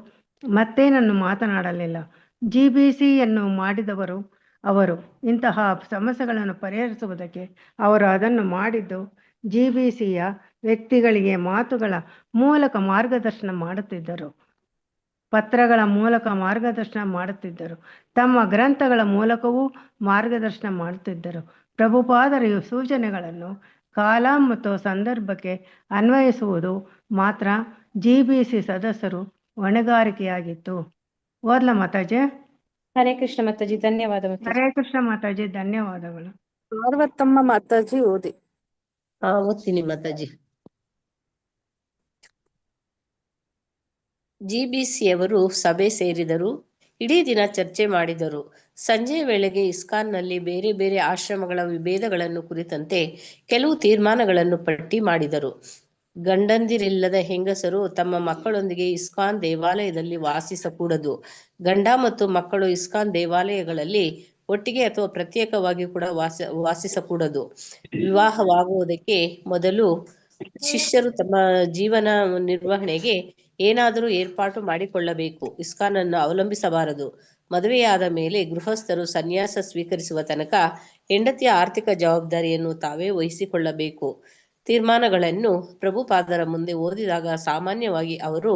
ಮತ್ತೇನನ್ನು ಮಾತನಾಡಲಿಲ್ಲ. GBCಯನ್ನು ಮಾಡಿದವರು ಅವರು. ಇಂತಹ ಸಮಸ್ಯೆಗಳನ್ನು ಪರಿಹರಿಸುವುದಕ್ಕೆ ಅವರು ಅದನ್ನು ಮಾಡಿದ್ದು GBCಯ ವ್ಯಕ್ತಿಗಳಿಗೆ ಮಾತುಗಳ ಮೂಲಕ ಮಾರ್ಗದರ್ಶನ ಮಾಡುತ್ತಿದ್ದರು, ಪತ್ರಗಳ ಮೂಲಕ ಮಾರ್ಗದರ್ಶನ ಮಾಡುತ್ತಿದ್ದರು, ತಮ್ಮ ಗ್ರಂಥಗಳ ಮೂಲಕವೂ ಮಾರ್ಗದರ್ಶನ ಮಾಡುತ್ತಿದ್ದರು. ಪ್ರಭುಪಾದರ ಸೂಚನೆಗಳನ್ನು ಕಾಲ ಮತ್ತು ಸಂದರ್ಭಕ್ಕೆ ಅನ್ವಯಿಸುವುದು ಮಾತ್ರ GBC ಸದಸ್ಯರು ಹೊಣೆಗಾರಿಕೆಯಾಗಿತ್ತು. ಓದ್ಲ ಮಾತಾಜಿ. ಹರೇ ಕೃಷ್ಣ ಮಾತಾಜಿ. ಧನ್ಯವಾದ ಮಾತಾಜಿ. ಹರೇ ಕೃಷ್ಣ ಮಾತಾಜಿ. ಧನ್ಯವಾದಗಳು. ಪಾರ್ವತಮ್ಮ ಮಾತಾಜಿ ಓದಿ. ಓದ್ತೀನಿ ಮಾತಾಜಿ. GBCಯವರು ಸಭೆ ಸೇರಿದರು. ಇಡೀ ದಿನ ಚರ್ಚೆ ಮಾಡಿದರು. ಸಂಜೆಯ ವೇಳೆಗೆ ಇಸ್ಕಾನ್ನಲ್ಲಿ ಬೇರೆ ಬೇರೆ ಆಶ್ರಮಗಳ ವಿಭೇದಗಳನ್ನು ಕುರಿತಂತೆ ಕೆಲವು ತೀರ್ಮಾನಗಳನ್ನು ಪಟ್ಟಿ ಮಾಡಿದರು. ಗಂಡಂದಿರಿಲ್ಲದ ಹೆಂಗಸರು ತಮ್ಮ ಮಕ್ಕಳೊಂದಿಗೆ ಇಸ್ಕಾನ್ ದೇವಾಲಯದಲ್ಲಿ ವಾಸಿಸಕೂಡದು. ಗಂಡ ಮತ್ತು ಮಕ್ಕಳು ಇಸ್ಕಾನ್ ದೇವಾಲಯಗಳಲ್ಲಿ ಒಟ್ಟಿಗೆ ಅಥವಾ ಪ್ರತ್ಯೇಕವಾಗಿ ಕೂಡ ವಾಸಿಸಕೂಡದು. ವಿವಾಹವಾಗುವುದಕ್ಕೆ ಮೊದಲು ಶಿಷ್ಯರು ತಮ್ಮ ಜೀವನ ನಿರ್ವಹಣೆಗೆ ಏನಾದರೂ ಏರ್ಪಾಟು ಮಾಡಿಕೊಳ್ಳಬೇಕು. ಇಸ್ಕಾನನ್ನು ಅವಲಂಬಿಸಬಾರದು. ಮದುವೆಯಾದ ಮೇಲೆ ಗೃಹಸ್ಥರು ಸನ್ಯಾಸ ಸ್ವೀಕರಿಸುವ ತನಕ ಹೆಂಡತಿಯ ಆರ್ಥಿಕ ಜವಾಬ್ದಾರಿಯನ್ನು ತಾವೇ ವಹಿಸಿಕೊಳ್ಳಬೇಕು. ತೀರ್ಮಾನಗಳನ್ನು ಪ್ರಭುಪಾದರ ಮುಂದೆ ಓದಿದಾಗ ಸಾಮಾನ್ಯವಾಗಿ ಅವರು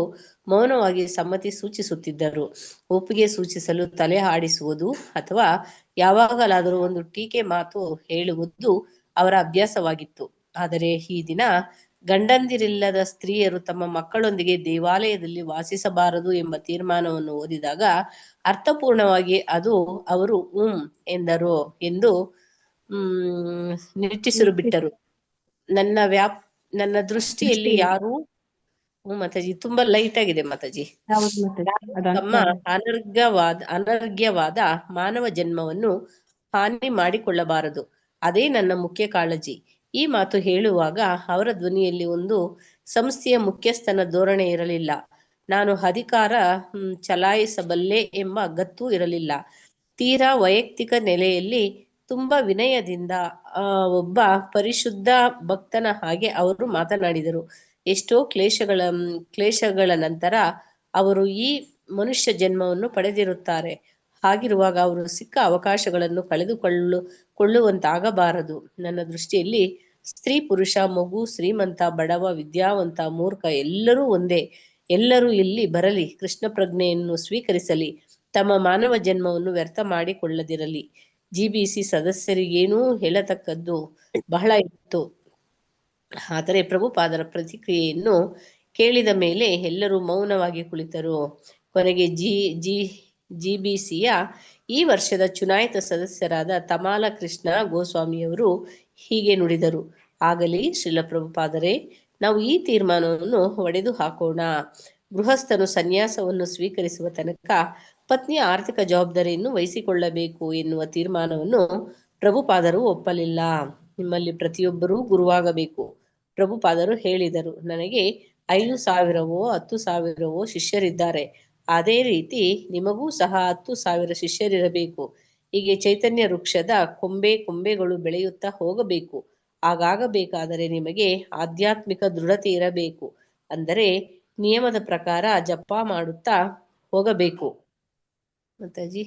ಮೌನವಾಗಿ ಸಮ್ಮತಿ ಸೂಚಿಸುತ್ತಿದ್ದರು. ಒಪ್ಪಿಗೆ ಸೂಚಿಸಲು ತಲೆ ಆಡಿಸುವುದು ಅಥವಾ ಯಾವಾಗಲಾದರೂ ಒಂದು ಟೀಕೆ ಮಾತು ಹೇಳುವುದು ಅವರ ಅಭ್ಯಾಸವಾಗಿತ್ತು. ಆದರೆ ಈ ದಿನ ಗಂಡಂದಿರಿಲ್ಲದ ಸ್ತ್ರೀಯರು ತಮ್ಮ ಮಕ್ಕಳೊಂದಿಗೆ ದೇವಾಲಯದಲ್ಲಿ ವಾಸಿಸಬಾರದು ಎಂಬ ತೀರ್ಮಾನವನ್ನು ಓದಿದಾಗ ಅರ್ಥಪೂರ್ಣವಾಗಿ ಅವರು ಎಂದರು ಎಂದು ನಿಟ್ಟುಸಿರು ಬಿಟ್ಟರು. ನನ್ನ ದೃಷ್ಟಿಯಲ್ಲಿ ಯಾರು ಮಾತಾಜಿ ತುಂಬಾ ಲೈಟ್ ಆಗಿದೆ ಮಾತಾಜಿ. ತಮ್ಮ ಅನರ್ಘ್ಯವಾದ ಮಾನವ ಜನ್ಮವನ್ನು ಹಾನಿ ಮಾಡಿಕೊಳ್ಳಬಾರದು. ಅದೇ ನನ್ನ ಮುಖ್ಯ ಕಾಳಜಿ. ಈ ಮಾತು ಹೇಳುವಾಗ ಅವರ ಧ್ವನಿಯಲ್ಲಿ ಒಂದು ಸಂಸ್ಥೆಯ ಮುಖ್ಯಸ್ಥನ ಧೋರಣೆ ಇರಲಿಲ್ಲ. ನಾನು ಅಧಿಕಾರ ಚಲಾಯಿಸಬಲ್ಲೆ ಎಂಬ ಗತ್ತು ಇರಲಿಲ್ಲ. ತೀರಾ ವೈಯಕ್ತಿಕ ನೆಲೆಯಲ್ಲಿ ತುಂಬಾ ವಿನಯದಿಂದ ಒಬ್ಬ ಪರಿಶುದ್ಧ ಭಕ್ತನ ಹಾಗೆ ಅವರು ಮಾತನಾಡಿದರು. ಎಷ್ಟೋ ಕ್ಲೇಶಗಳ ನಂತರ ಅವರು ಈ ಮನುಷ್ಯ ಜನ್ಮವನ್ನು ಪಡೆದಿರುತ್ತಾರೆ. ಹಾಗಿರುವಾಗ ಅವರು ಸಿಕ್ಕ ಅವಕಾಶಗಳನ್ನು ಕಳೆದುಕೊಳ್ಳುವಂತಾಗಬಾರದು. ನನ್ನ ದೃಷ್ಟಿಯಲ್ಲಿ ಸ್ತ್ರೀ, ಪುರುಷ, ಮಗು, ಶ್ರೀಮಂತ, ಬಡವ, ವಿದ್ಯಾವಂತ, ಮೂರ್ಖ ಎಲ್ಲರೂ ಒಂದೇ. ಎಲ್ಲರೂ ಇಲ್ಲಿ ಬರಲಿ, ಕೃಷ್ಣ ಪ್ರಜ್ಞೆಯನ್ನು ಸ್ವೀಕರಿಸಲಿ, ತಮ್ಮ ಮಾನವ ಜನ್ಮವನ್ನು ವ್ಯರ್ಥ ಮಾಡಿಕೊಳ್ಳದಿರಲಿ. GBC ಸದಸ್ಯರಿಗೇನೂ ಹೇಳತಕ್ಕದ್ದು ಬಹಳ ಇತ್ತು. ಆದರೆ ಪ್ರಭುಪಾದರ ಪ್ರತಿಕ್ರಿಯೆಯನ್ನು ಕೇಳಿದ ಮೇಲೆ ಎಲ್ಲರೂ ಮೌನವಾಗಿ ಕುಳಿತರು. ಕೊನೆಗೆ GBCಯ ಈ ವರ್ಷದ ಚುನಾಯಿತ ಸದಸ್ಯರಾದ ತಮಾಲ ಕೃಷ್ಣ ಗೋಸ್ವಾಮಿಯವರು ಹೀಗೆ ನುಡಿದರು. ಆಗಲಿ ಶ್ರೀಲ ಪ್ರಭುಪಾದರೇ, ನಾವು ಈ ತೀರ್ಮಾನವನ್ನು ಒಡೆದು ಹಾಕೋಣ. ಗೃಹಸ್ಥನು ಸನ್ಯಾಸವನ್ನು ಸ್ವೀಕರಿಸುವ ತನಕ ಪತ್ನಿಯ ಆರ್ಥಿಕ ಜವಾಬ್ದಾರಿಯನ್ನು ವಹಿಸಿಕೊಳ್ಳಬೇಕು ಎನ್ನುವ ತೀರ್ಮಾನವನ್ನು ಪ್ರಭುಪಾದರು ಒಪ್ಪಲಿಲ್ಲ. ನಿಮ್ಮಲ್ಲಿ ಪ್ರತಿಯೊಬ್ಬರೂ ಗುರುವಾಗಬೇಕು. ಪ್ರಭುಪಾದರು ಹೇಳಿದರು, ನನಗೆ 5,000ವೋ 10,000ವೋ ಶಿಷ್ಯರಿದ್ದಾರೆ. ಅದೇ ರೀತಿ ನಿಮಗೂ ಸಹ 10,000 ಶಿಷ್ಯರಿರಬೇಕು. ಹೀಗೆ ಚೈತನ್ಯ ವೃಕ್ಷದ ಕೊಂಬೆಗಳು ಬೆಳೆಯುತ್ತಾ ಹೋಗಬೇಕು. ಹಾಗಾಗಬೇಕಾದರೆ ನಿಮಗೆ ಆಧ್ಯಾತ್ಮಿಕ ದೃಢತೆ ಇರಬೇಕು. ಅಂದರೆ ನಿಯಮದ ಪ್ರಕಾರ ಜಪ ಮಾಡುತ್ತಾ ಹೋಗಬೇಕು. ಮಾತಾಜಿ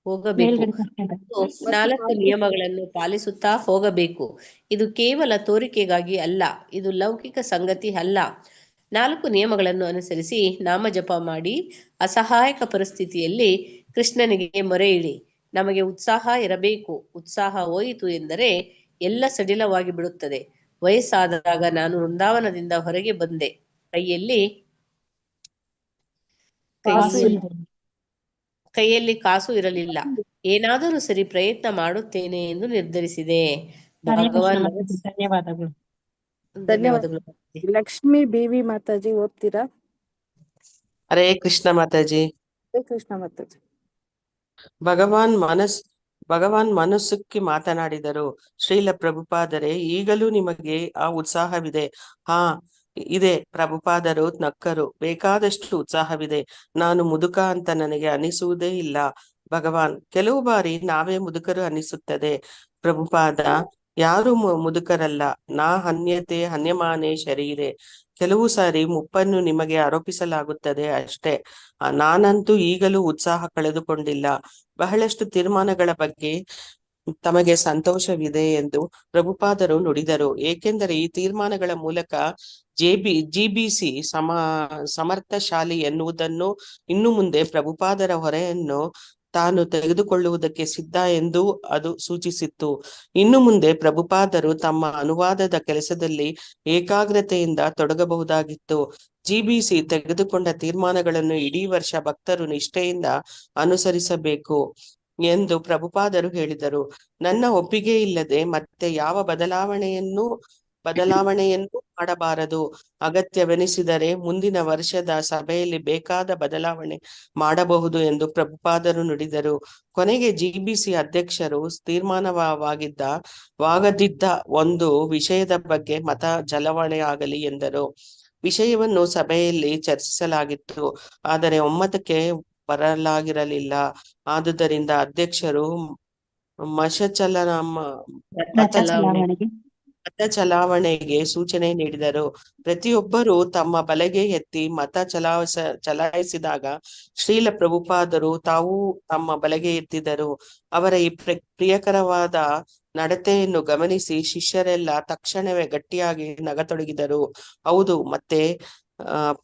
ಹೋಗಬೇಕು. ಮತ್ತು 4 ನಿಯಮಗಳನ್ನು ಪಾಲಿಸುತ್ತಾ ಹೋಗಬೇಕು. ಇದು ಕೇವಲ ತೋರಿಕೆಗಾಗಿ ಅಲ್ಲ, ಇದು ಲೌಕಿಕ ಸಂಗತಿ ಅಲ್ಲ. 4 ನಿಯಮಗಳನ್ನು ಅನುಸರಿಸಿ ನಾಮ ಜಪ ಮಾಡಿ ಅಸಹಾಯಕ ಪರಿಸ್ಥಿತಿಯಲ್ಲಿ ಕೃಷ್ಣನಿಗೆ ಮೊರೆ ಇಡಿ. ನಮಗೆ ಉತ್ಸಾಹ ಇರಬೇಕು. ಉತ್ಸಾಹ ಹೋಯಿತು ಎಂದರೆ ಎಲ್ಲ ಸಡಿಲವಾಗಿ ಬಿಡುತ್ತದೆ. ವಯಸ್ಸಾದಾಗ ನಾನು ವೃಂದಾವನದಿಂದ ಹೊರಗೆ ಬಂದೆ. ಕೈಯಲ್ಲಿ ಕಾಸು ಇರಲಿಲ್ಲ. ಏನಾದರೂ ಸರಿ ಪ್ರಯತ್ನ ಮಾಡುತ್ತೇನೆ ಎಂದು ನಿರ್ಧರಿಸಿದೆ. ಭಗವಾನ್ ಧನ್ಯವಾದಗಳು. ಧನ್ಯವಾದಗಳು. ಲಕ್ಷ್ಮೀ ಬೇವಿ ಮಾತಾಜಿ ಓದ್ತೀರಾ? ಹರೇ ಕೃಷ್ಣ ಮಾತಾಜಿ. ಹರೇ ಕೃಷ್ಣ ಮಾತಾಜಿ. ಭಗವಾನ್ ಮನಸ್ಸುಕ್ಕೆ ಮಾತನಾಡಿದರು. ಶ್ರೀಲ ಪ್ರಭುಪಾದರೆ, ಈಗಲೂ ನಿಮಗೆ ಆ ಉತ್ಸಾಹವಿದೆ? ಹಾ ಇದೆ. ಪ್ರಭುಪಾದರು ನಕ್ಕರು. ಬೇಕಾದಷ್ಟು ಉತ್ಸಾಹವಿದೆ. ನಾನು ಮುದುಕ ಅಂತ ನನಗೆ ಅನಿಸುವುದೇ ಇಲ್ಲ. ಭಗವಾನ್, ಕೆಲವು ಬಾರಿ ನಾವೇ ಮುದುಕರು ಅನಿಸುತ್ತದೆ. ಪ್ರಭುಪಾದ, ಯಾರು ಮುದುಕರಲ್ಲ. ನಾ ಹನ್ಯತೆ ಹನ್ಯಮಾನೆ ಶರೀರೆ. ಕೆಲವು ಸಾರಿ ಮುಪ್ಪನ್ನು ನಿಮಗೆ ಆರೋಪಿಸಲಾಗುತ್ತದೆ ಅಷ್ಟೇ. ನಾನಂತೂ ಈಗಲೂ ಉತ್ಸಾಹ ಕಳೆದುಕೊಂಡಿಲ್ಲ. ಬಹಳಷ್ಟು ತೀರ್ಮಾನಗಳ ಬಗ್ಗೆ ತಮಗೆ ಸಂತೋಷವಿದೆ ಎಂದು ಪ್ರಭುಪಾದರು ನುಡಿದರು. ಏಕೆಂದರೆ ಈ ತೀರ್ಮಾನಗಳ ಮೂಲಕ ಜಿಬಿಸಿ ಸಮರ್ಥಶಾಲಿ ಎನ್ನುವುದನ್ನು, ಇನ್ನು ಮುಂದೆ ಪ್ರಭುಪಾದರ ಹೊರೆಯನ್ನು ತಾನು ತೆಗೆದುಕೊಳ್ಳುವುದಕ್ಕೆ ಸಿದ್ಧ ಎಂದು ಅದು ಸೂಚಿಸಿತ್ತು. ಇನ್ನು ಮುಂದೆ ಪ್ರಭುಪಾದರು ತಮ್ಮ ಅನುವಾದದ ಕೆಲಸದಲ್ಲಿ ಏಕಾಗ್ರತೆಯಿಂದ ತೊಡಗಬಹುದಾಗಿತ್ತು. ಜಿಬಿಸಿ ತೆಗೆದುಕೊಂಡ ತೀರ್ಮಾನಗಳನ್ನು ಇಡೀ ವರ್ಷ ಭಕ್ತರು ನಿಷ್ಠೆಯಿಂದ ಅನುಸರಿಸಬೇಕು ಎಂದು ಪ್ರಭುಪಾದರು ಹೇಳಿದರು. ನನ್ನ ಒಪ್ಪಿಗೆ ಇಲ್ಲದೆ ಮತ್ತೆ ಯಾವ ಬದಲಾವಣೆಯನ್ನು ಮಾಡಬಾರದು. ಅಗತ್ಯವೆನಿಸಿದರೆ ಮುಂದಿನ ವರ್ಷದ ಸಭೆಯಲ್ಲಿ ಬೇಕಾದ ಬದಲಾವಣೆ ಮಾಡಬಹುದು ಎಂದು ಪ್ರಭುಪಾದರು ನುಡಿದರು. ಕೊನೆಗೆ ಜಿಬಿಸಿ ಅಧ್ಯಕ್ಷರು ತೀರ್ಮಾನವಾಗದಿದ್ದ ಒಂದು ವಿಷಯದ ಬಗ್ಗೆ ಮತ ಚಲಾವಣೆಯಾಗಲಿ ಎಂದರು. ವಿಷಯವನ್ನು ಸಭೆಯಲ್ಲಿ ಚರ್ಚಿಸಲಾಗಿತ್ತು, ಆದರೆ ಒಮ್ಮತಕ್ಕೆ ಬರಲಾಗಿರಲಿಲ್ಲ. ಆದುದರಿಂದ ಅಧ್ಯಕ್ಷರು ಮತ ಚಲಾವಣೆಗೆ ಸೂಚನೆ ನೀಡಿದರು. ಪ್ರತಿಯೊಬ್ಬರೂ ತಮ್ಮ ಬಲಗೆ ಎತ್ತಿ ಮತ ಚಲಾಯಿಸಿದಾಗ ಶ್ರೀಲ ಪ್ರಭುಪಾದರು ತಾವು ತಮ್ಮ ಬಲಗೆ ಎತ್ತಿದರು. ಅವರ ಈ ಪ್ರಿಯಕರವಾದ ನಡತೆಯನ್ನು ಗಮನಿಸಿ ಶಿಷ್ಯರೆಲ್ಲ ತಕ್ಷಣವೇ ಗಟ್ಟಿಯಾಗಿ ನಗತೊಡಗಿದರು. ಹೌದು, ಮತ್ತೆ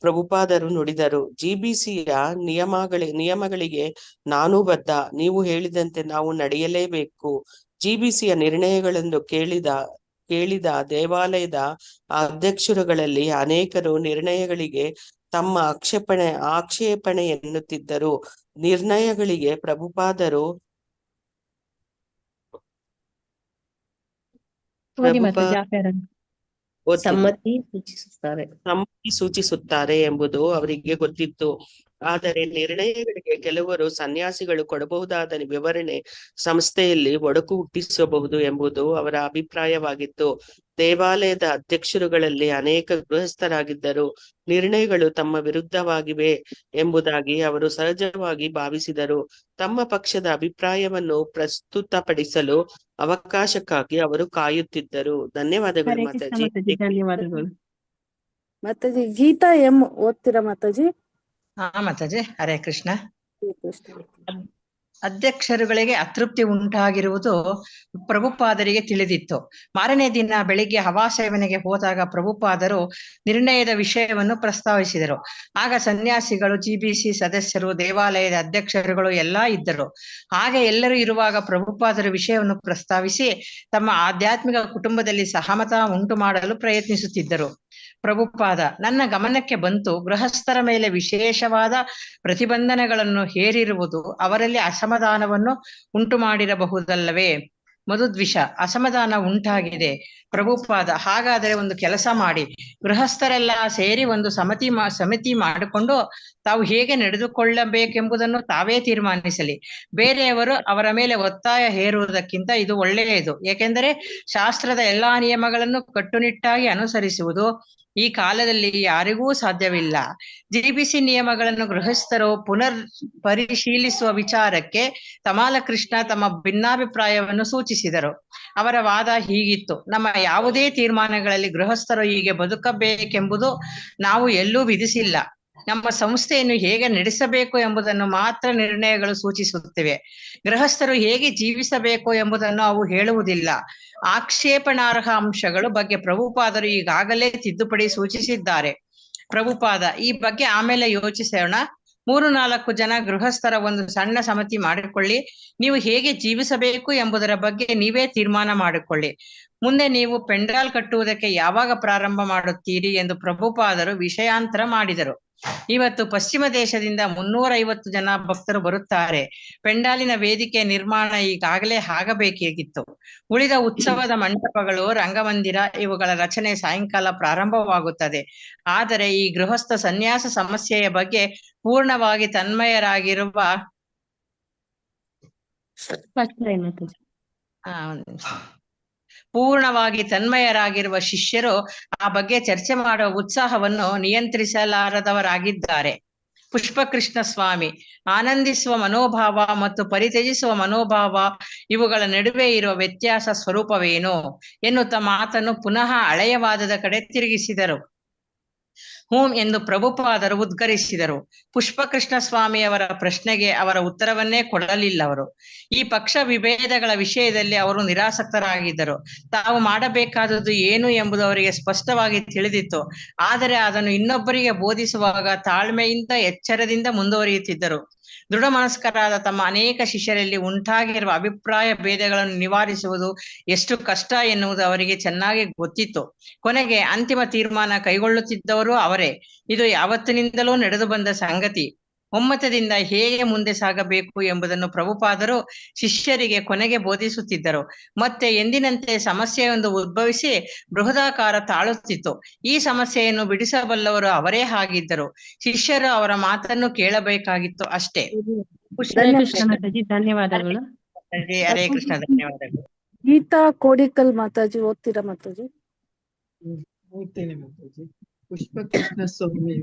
ಪ್ರಭುಪಾದರು ನುಡಿದರು, ಜಿಬಿಸಿಯ ನಿಯಮಗಳಿಗೆ ನಾನೂ ಬದ್ಧ. ನೀವು ಹೇಳಿದಂತೆ ನಾವು ನಡೆಯಲೇಬೇಕು. ಜಿಬಿಸಿಯ ನಿರ್ಣಯಗಳನ್ನು ಕೇಳಿದ ದೇವಾಲಯದ ಅಧ್ಯಕ್ಷರುಗಳಲ್ಲಿ ಅನೇಕರು ನಿರ್ಣಯಗಳಿಗೆ ತಮ್ಮ ಆಕ್ಷೇಪಣೆ ಎನ್ನುತ್ತಿದ್ದರು. ನಿರ್ಣಯಗಳಿಗೆ ಪ್ರಭುಪಾದರು ಸಮ್ಮತಿ ಸೂಚಿಸುತ್ತಾರೆ ಎಂಬುದು ಅವರಿಗೆ ಗೊತ್ತಿತ್ತು. ಆದರೆ ನಿರ್ಣಯಗಳಿಗೆ ಕೆಲವರು ಸನ್ಯಾಸಿಗಳು ಕೊಡಬಹುದಾದ ವಿವರಣೆ ಸಂಸ್ಥೆಯಲ್ಲಿ ಒಡಕು ಹುಟ್ಟಿಸಬಹುದು ಎಂಬುದು ಅವರ ಅಭಿಪ್ರಾಯವಾಗಿತ್ತು. ದೇವಾಲಯದ ಅಧ್ಯಕ್ಷರುಗಳಲ್ಲಿ ಅನೇಕ ಗೃಹಸ್ಥರಾಗಿದ್ದರು. ನಿರ್ಣಯಗಳು ತಮ್ಮ ವಿರುದ್ಧವಾಗಿವೆ ಎಂಬುದಾಗಿ ಅವರು ಸಹಜವಾಗಿ ಭಾವಿಸಿದರು. ತಮ್ಮ ಪಕ್ಷದ ಅಭಿಪ್ರಾಯವನ್ನು ಪ್ರಸ್ತುತಪಡಿಸಲು ಅವಕಾಶಕ್ಕಾಗಿ ಅವರು ಕಾಯುತ್ತಿದ್ದರು. ಧನ್ಯವಾದಗಳು ಮಾತಾಜಿ. ಧನ್ಯವಾದಗಳು ಮಾತಾಜಿ. ಗೀತಾ ಎಂ ಓದ್ತೀರಾ ಮಾತಾಜಿ? ಹಾ ಮಾತಾಜಿ. ಹರೇ ಕೃಷ್ಣ. ಅಧ್ಯಕ್ಷರುಗಳಿಗೆ ಅತೃಪ್ತಿ ಉಂಟಾಗಿರುವುದು ಪ್ರಭುಪಾದರಿಗೆ ತಿಳಿದಿತ್ತು. ಮಾರನೇ ದಿನ ಬೆಳಿಗ್ಗೆ ಹವಾ ಸೇವನೆಗೆ ಹೋದಾಗ ಪ್ರಭುಪಾದರು ನಿರ್ಣಯದ ವಿಷಯವನ್ನು ಪ್ರಸ್ತಾವಿಸಿದರು. ಆಗ ಸನ್ಯಾಸಿಗಳು, ಜಿಬಿಸಿ ಸದಸ್ಯರು, ದೇವಾಲಯದ ಅಧ್ಯಕ್ಷರುಗಳು ಎಲ್ಲಾ ಇದ್ದರು. ಹಾಗೆ ಎಲ್ಲರೂ ಇರುವಾಗ ಪ್ರಭುಪಾದರು ವಿಷಯವನ್ನು ಪ್ರಸ್ತಾವಿಸಿ ತಮ್ಮ ಆಧ್ಯಾತ್ಮಿಕ ಕುಟುಂಬದಲ್ಲಿ ಸಹಮತ ಉಂಟು ಮಾಡಲು ಪ್ರಯತ್ನಿಸುತ್ತಿದ್ದರು. ಪ್ರಭುಪಾದ, ನನ್ನ ಗಮನಕ್ಕೆ ಬಂತು, ಗೃಹಸ್ಥರ ಮೇಲೆ ವಿಶೇಷವಾದ ಪ್ರತಿಬಂಧನೆಗಳನ್ನು ಹೇರಿರುವುದು ಅವರಲ್ಲಿ ಅಸಮಾಧಾನವನ್ನು ಉಂಟು ಮಾಡಿರಬಹುದಲ್ಲವೇ? ಮಧುದ್ವಿಷ, ಅಸಮಾಧಾನ ಉಂಟಾಗಿದೆ. ಪ್ರಭುಪಾದ, ಹಾಗಾದರೆ ಒಂದು ಕೆಲಸ ಮಾಡಿ, ಗೃಹಸ್ಥರೆಲ್ಲ ಸೇರಿ ಒಂದು ಸಮಿತಿ ಮಾಡಿಕೊಂಡು ತಾವು ಹೇಗೆ ನಡೆದುಕೊಳ್ಳಬೇಕೆಂಬುದನ್ನು ತಾವೇ ತೀರ್ಮಾನಿಸಲಿ. ಬೇರೆಯವರು ಅವರ ಮೇಲೆ ಒತ್ತಾಯ ಹೇರುವುದಕ್ಕಿಂತ ಇದು ಒಳ್ಳೆಯದು. ಏಕೆಂದರೆ ಶಾಸ್ತ್ರದ ಎಲ್ಲಾ ನಿಯಮಗಳನ್ನು ಕಟ್ಟುನಿಟ್ಟಾಗಿ ಅನುಸರಿಸುವುದು ಈ ಕಾಲದಲ್ಲಿ ಯಾರಿಗೂ ಸಾಧ್ಯವಿಲ್ಲ. ಜಿಬಿಸಿ ನಿಯಮಗಳನ್ನು ಗೃಹಸ್ಥರು ಪುನರ್ ಪರಿಶೀಲಿಸುವ ವಿಚಾರಕ್ಕೆ ತಮಾಲಕೃಷ್ಣ ತಮ್ಮ ಭಿನ್ನಾಭಿಪ್ರಾಯವನ್ನು ಸೂಚಿಸಿದರು. ಅವರ ವಾದ ಹೀಗಿತ್ತು: ನಮ್ಮ ಯಾವುದೇ ತೀರ್ಮಾನಗಳಲ್ಲಿ ಗೃಹಸ್ಥರು ಹೀಗೆ ಬದುಕಬೇಕೆಂಬುದು ನಾವು ಎಲ್ಲೂ ವಿಧಿಸಿಲ್ಲ. ನಮ್ಮ ಸಂಸ್ಥೆಯನ್ನು ಹೇಗೆ ನಡೆಸಬೇಕು ಎಂಬುದನ್ನು ಮಾತ್ರ ನಿರ್ಣಯಗಳು ಸೂಚಿಸುತ್ತಿವೆ. ಗೃಹಸ್ಥರು ಹೇಗೆ ಜೀವಿಸಬೇಕು ಎಂಬುದನ್ನು ಅವು ಹೇಳುವುದಿಲ್ಲ. ಆಕ್ಷೇಪಣಾರ್ಹ ಅಂಶಗಳ ಬಗ್ಗೆ ಪ್ರಭುಪಾದರು ಈಗಾಗಲೇ ತಿದ್ದುಪಡಿ ಸೂಚಿಸಿದ್ದಾರೆ. ಪ್ರಭುಪಾದ: ಈ ಬಗ್ಗೆ ಆಮೇಲೆ ಯೋಚಿಸೋಣ. 3-4 ಜನ ಗೃಹಸ್ಥರ ಒಂದು ಸಣ್ಣ ಸಮಿತಿ ಮಾಡಿಕೊಳ್ಳಿ. ನೀವು ಹೇಗೆ ಜೀವಿಸಬೇಕು ಎಂಬುದರ ಬಗ್ಗೆ ನೀವೇ ತೀರ್ಮಾನ ಮಾಡಿಕೊಳ್ಳಿ. ಮುಂದೆ ನೀವು ಪೆಂಡಾಲ್ ಕಟ್ಟುವುದಕ್ಕೆ ಯಾವಾಗ ಪ್ರಾರಂಭ ಮಾಡುತ್ತೀರಿ ಎಂದು ಪ್ರಭುಪಾದರು ವಿಷಯಾಂತರ ಮಾಡಿದರು. ಇವತ್ತು ಪಶ್ಚಿಮ ದೇಶದಿಂದ 350 ಜನ ಭಕ್ತರು ಬರುತ್ತಾರೆ. ಪೆಂಡಾಲಿನ ವೇದಿಕೆ ನಿರ್ಮಾಣ ಈಗಾಗಲೇ ಆಗಬೇಕಾಗಿತ್ತು. ಉಳಿದ ಉತ್ಸವದ ಮಂಟಪಗಳು, ರಂಗಮಂದಿರ ಇವುಗಳ ರಚನೆ ಸಾಯಂಕಾಲ ಪ್ರಾರಂಭವಾಗುತ್ತದೆ. ಆದರೆ ಈ ಗೃಹಸ್ಥ ಸನ್ಯಾಸ ಸಮಸ್ಯೆಯ ಬಗ್ಗೆ ಪೂರ್ಣವಾಗಿ ತನ್ಮಯರಾಗಿರುವ ಶಿಷ್ಯರು ಆ ಬಗ್ಗೆ ಚರ್ಚೆ ಮಾಡುವ ಉತ್ಸಾಹವನ್ನು ನಿಯಂತ್ರಿಸಲಾರದವರಾಗಿದ್ದಾರೆ. ಪುಷ್ಪಕೃಷ್ಣ ಸ್ವಾಮಿ: ಆನಂದಿಸುವ ಮನೋಭಾವ ಮತ್ತು ಪರಿತ್ಯಜಿಸುವ ಮನೋಭಾವ ಇವುಗಳ ನಡುವೆ ಇರುವ ವ್ಯತ್ಯಾಸ ಸ್ವರೂಪವೇನು ಎನ್ನುತ್ತಾ ಮಾತನ್ನು ಪುನಃ ಹಳೆಯ ವಾದದ ಕಡೆ ತಿರುಗಿಸಿದರು. ಎಂದು ಪ್ರಭುಪಾದರು ಉದ್ಗರಿಸಿದರು. ಪುಷ್ಪಕೃಷ್ಣ ಸ್ವಾಮಿಯವರ ಪ್ರಶ್ನೆಗೆ ಅವರ ಉತ್ತರವನ್ನೇ ಕೊಡಲಿಲ್ಲ. ಅವರು ಈ ಪಕ್ಷ ವಿಭೇದಗಳ ವಿಷಯದಲ್ಲಿ ಅವರು ನಿರಾಸಕ್ತರಾಗಿದ್ದರು. ತಾವು ಮಾಡಬೇಕಾದದ್ದು ಏನು ಎಂಬುದು ಅವರಿಗೆ ಸ್ಪಷ್ಟವಾಗಿ ತಿಳಿದಿತ್ತು. ಆದರೆ ಅದನ್ನು ಇನ್ನೊಬ್ಬರಿಗೆ ಬೋಧಿಸುವಾಗ ತಾಳ್ಮೆಯಿಂದ ಎಚ್ಚರದಿಂದ ಮುಂದುವರಿಯುತ್ತಿದ್ದರು. ದೃಢ ಮನಸ್ಕರಾದ ತಮ್ಮ ಅನೇಕ ಶಿಷ್ಯರಲ್ಲಿ ಉಂಟಾಗಿರುವ ಅಭಿಪ್ರಾಯ ಭೇದಗಳನ್ನು ನಿವಾರಿಸುವುದು ಎಷ್ಟು ಕಷ್ಟ ಎನ್ನುವುದು ಅವರಿಗೆ ಚೆನ್ನಾಗಿ ಗೊತ್ತಿತ್ತು. ಕೊನೆಗೆ ಅಂತಿಮ ತೀರ್ಮಾನ ಕೈಗೊಳ್ಳುತ್ತಿದ್ದವರು ಅವರೇ. ಇದು ಯಾವತ್ತಿನಿಂದಲೂ ನಡೆದು ಬಂದ ಸಂಗತಿ. ಒಮ್ಮತದಿಂದ ಹೇಗೆ ಮುಂದೆ ಸಾಗಬೇಕು ಎಂಬುದನ್ನು ಪ್ರಭುಪಾದರು ಶಿಷ್ಯರಿಗೆ ಕೊನೆಗೆ ಬೋಧಿಸುತ್ತಿದ್ದರು. ಮತ್ತೆ ಎಂದಿನಂತೆ ಸಮಸ್ಯೆಯೊಂದು ಉದ್ಭವಿಸಿ ಬೃಹದಾಕಾರ ತಾಳುತ್ತಿತ್ತು. ಈ ಸಮಸ್ಯೆಯನ್ನು ಬಿಡಿಸಬಲ್ಲವರು ಅವರೇ ಆಗಿದ್ದರು. ಶಿಷ್ಯರು ಅವರ ಮಾತನ್ನು ಕೇಳಬೇಕಾಗಿತ್ತು ಅಷ್ಟೇ. ಧನ್ಯವಾದಗಳು. ಹರೇ ಕೃಷ್ಣ. ಧನ್ಯವಾದಗಳು. ಗೀತಾ ಕೋಡಿಕಲ್ ಮಾತಾಜಿ ಓದ್ತೀರಾ ಮಾತಾಜಿ? ಓದ್ತೇನೆ ಮಾತಾಜಿ. ಪುಷ್ಪಕೃಷ್ಣ ಸ್ವಾಮಿ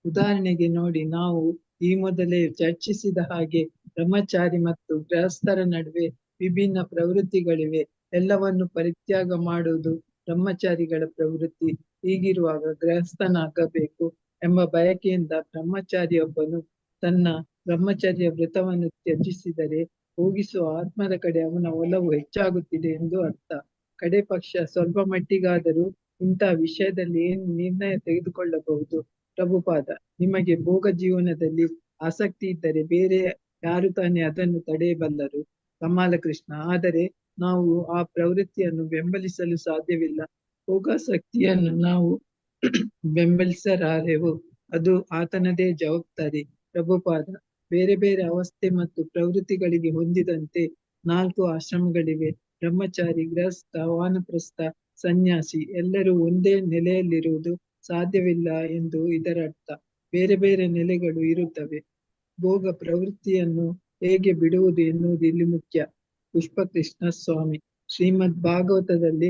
ಉದಾಹರಣೆಗೆ ನೋಡಿ, ನಾವು ಈ ಮೊದಲೇ ಚರ್ಚಿಸಿದ ಹಾಗೆ ಬ್ರಹ್ಮಚಾರಿ ಮತ್ತು ಗೃಹಸ್ಥರ ನಡುವೆ ವಿಭಿನ್ನ ಪ್ರವೃತ್ತಿಗಳಿವೆ. ಎಲ್ಲವನ್ನು ಪರಿತ್ಯಾಗ ಮಾಡುವುದು ಬ್ರಹ್ಮಚಾರಿಗಳ ಪ್ರವೃತ್ತಿ. ಹೀಗಿರುವಾಗ ಗೃಹಸ್ಥನಾಗಬೇಕು ಎಂಬ ಬಯಕೆಯಿಂದ ಬ್ರಹ್ಮಚಾರಿಯೊಬ್ಬನು ತನ್ನ ಬ್ರಹ್ಮಚರ್ಯ ವ್ರತವನ್ನು ತ್ಯಜಿಸಿದರೆ ಹೋಗಿಸುವ ಆತ್ಮದ ಕಡೆ ಅವನ ಒಲವು ಹೆಚ್ಚಾಗುತ್ತಿದೆ ಎಂದು ಅರ್ಥ. ಕಡೆ ಪಕ್ಷ ಸ್ವಲ್ಪ ಮಟ್ಟಿಗಾದರೂ ಇಂಥ ವಿಷಯದಲ್ಲಿ ಏನು ನಿರ್ಣಯ ತೆಗೆದುಕೊಳ್ಳಬಹುದು? ಪ್ರಭುಪಾದ: ನಿಮಗೆ ಭೋಗ ಜೀವನದಲ್ಲಿ ಆಸಕ್ತಿ ಇದ್ದರೆ ಬೇರೆ ಯಾರು ತಾನೇ ಅದನ್ನು ತಡೆಯಬಲ್ಲರು? ಕಮಾಲಕೃಷ್ಣ: ಆದರೆ ನಾವು ಆ ಪ್ರವೃತ್ತಿಯನ್ನು ಬೆಂಬಲಿಸಲು ಸಾಧ್ಯವಿಲ್ಲ. ಭೋಗಾಸಕ್ತಿಯನ್ನು ನಾವು ಬೆಂಬಲಿಸಲಾರೆವು. ಅದು ಆತನದೇ ಜವಾಬ್ದಾರಿ. ಪ್ರಭುಪಾದ: ಬೇರೆ ಬೇರೆ ಅವಸ್ಥೆ ಮತ್ತು ಪ್ರವೃತ್ತಿಗಳಿಗೆ ಹೊಂದಿದಂತೆ 4 ಆಶ್ರಮಗಳಿವೆ. ಬ್ರಹ್ಮಚಾರಿ, ಗೃಹಸ್ಥ, ವಾನಪ್ರಸ್ಥ, ಸನ್ಯಾಸಿ ಎಲ್ಲರೂ ಒಂದೇ ನೆಲೆಯಲ್ಲಿರುವುದು ಸಾಧ್ಯವಿಲ್ಲ ಎಂದು ಇದರ ಅರ್ಥ. ಬೇರೆ ಬೇರೆ ನೆಲೆಗಳು ಇರುತ್ತವೆ. ಭೋಗ ಪ್ರವೃತ್ತಿಯನ್ನು ಹೇಗೆ ಬಿಡುವುದು ಎನ್ನುವುದು ಇಲ್ಲಿ ಮುಖ್ಯ. ಪುಷ್ಪಕೃಷ್ಣ ಸ್ವಾಮಿ: ಶ್ರೀಮದ್ ಭಾಗವತದಲ್ಲಿ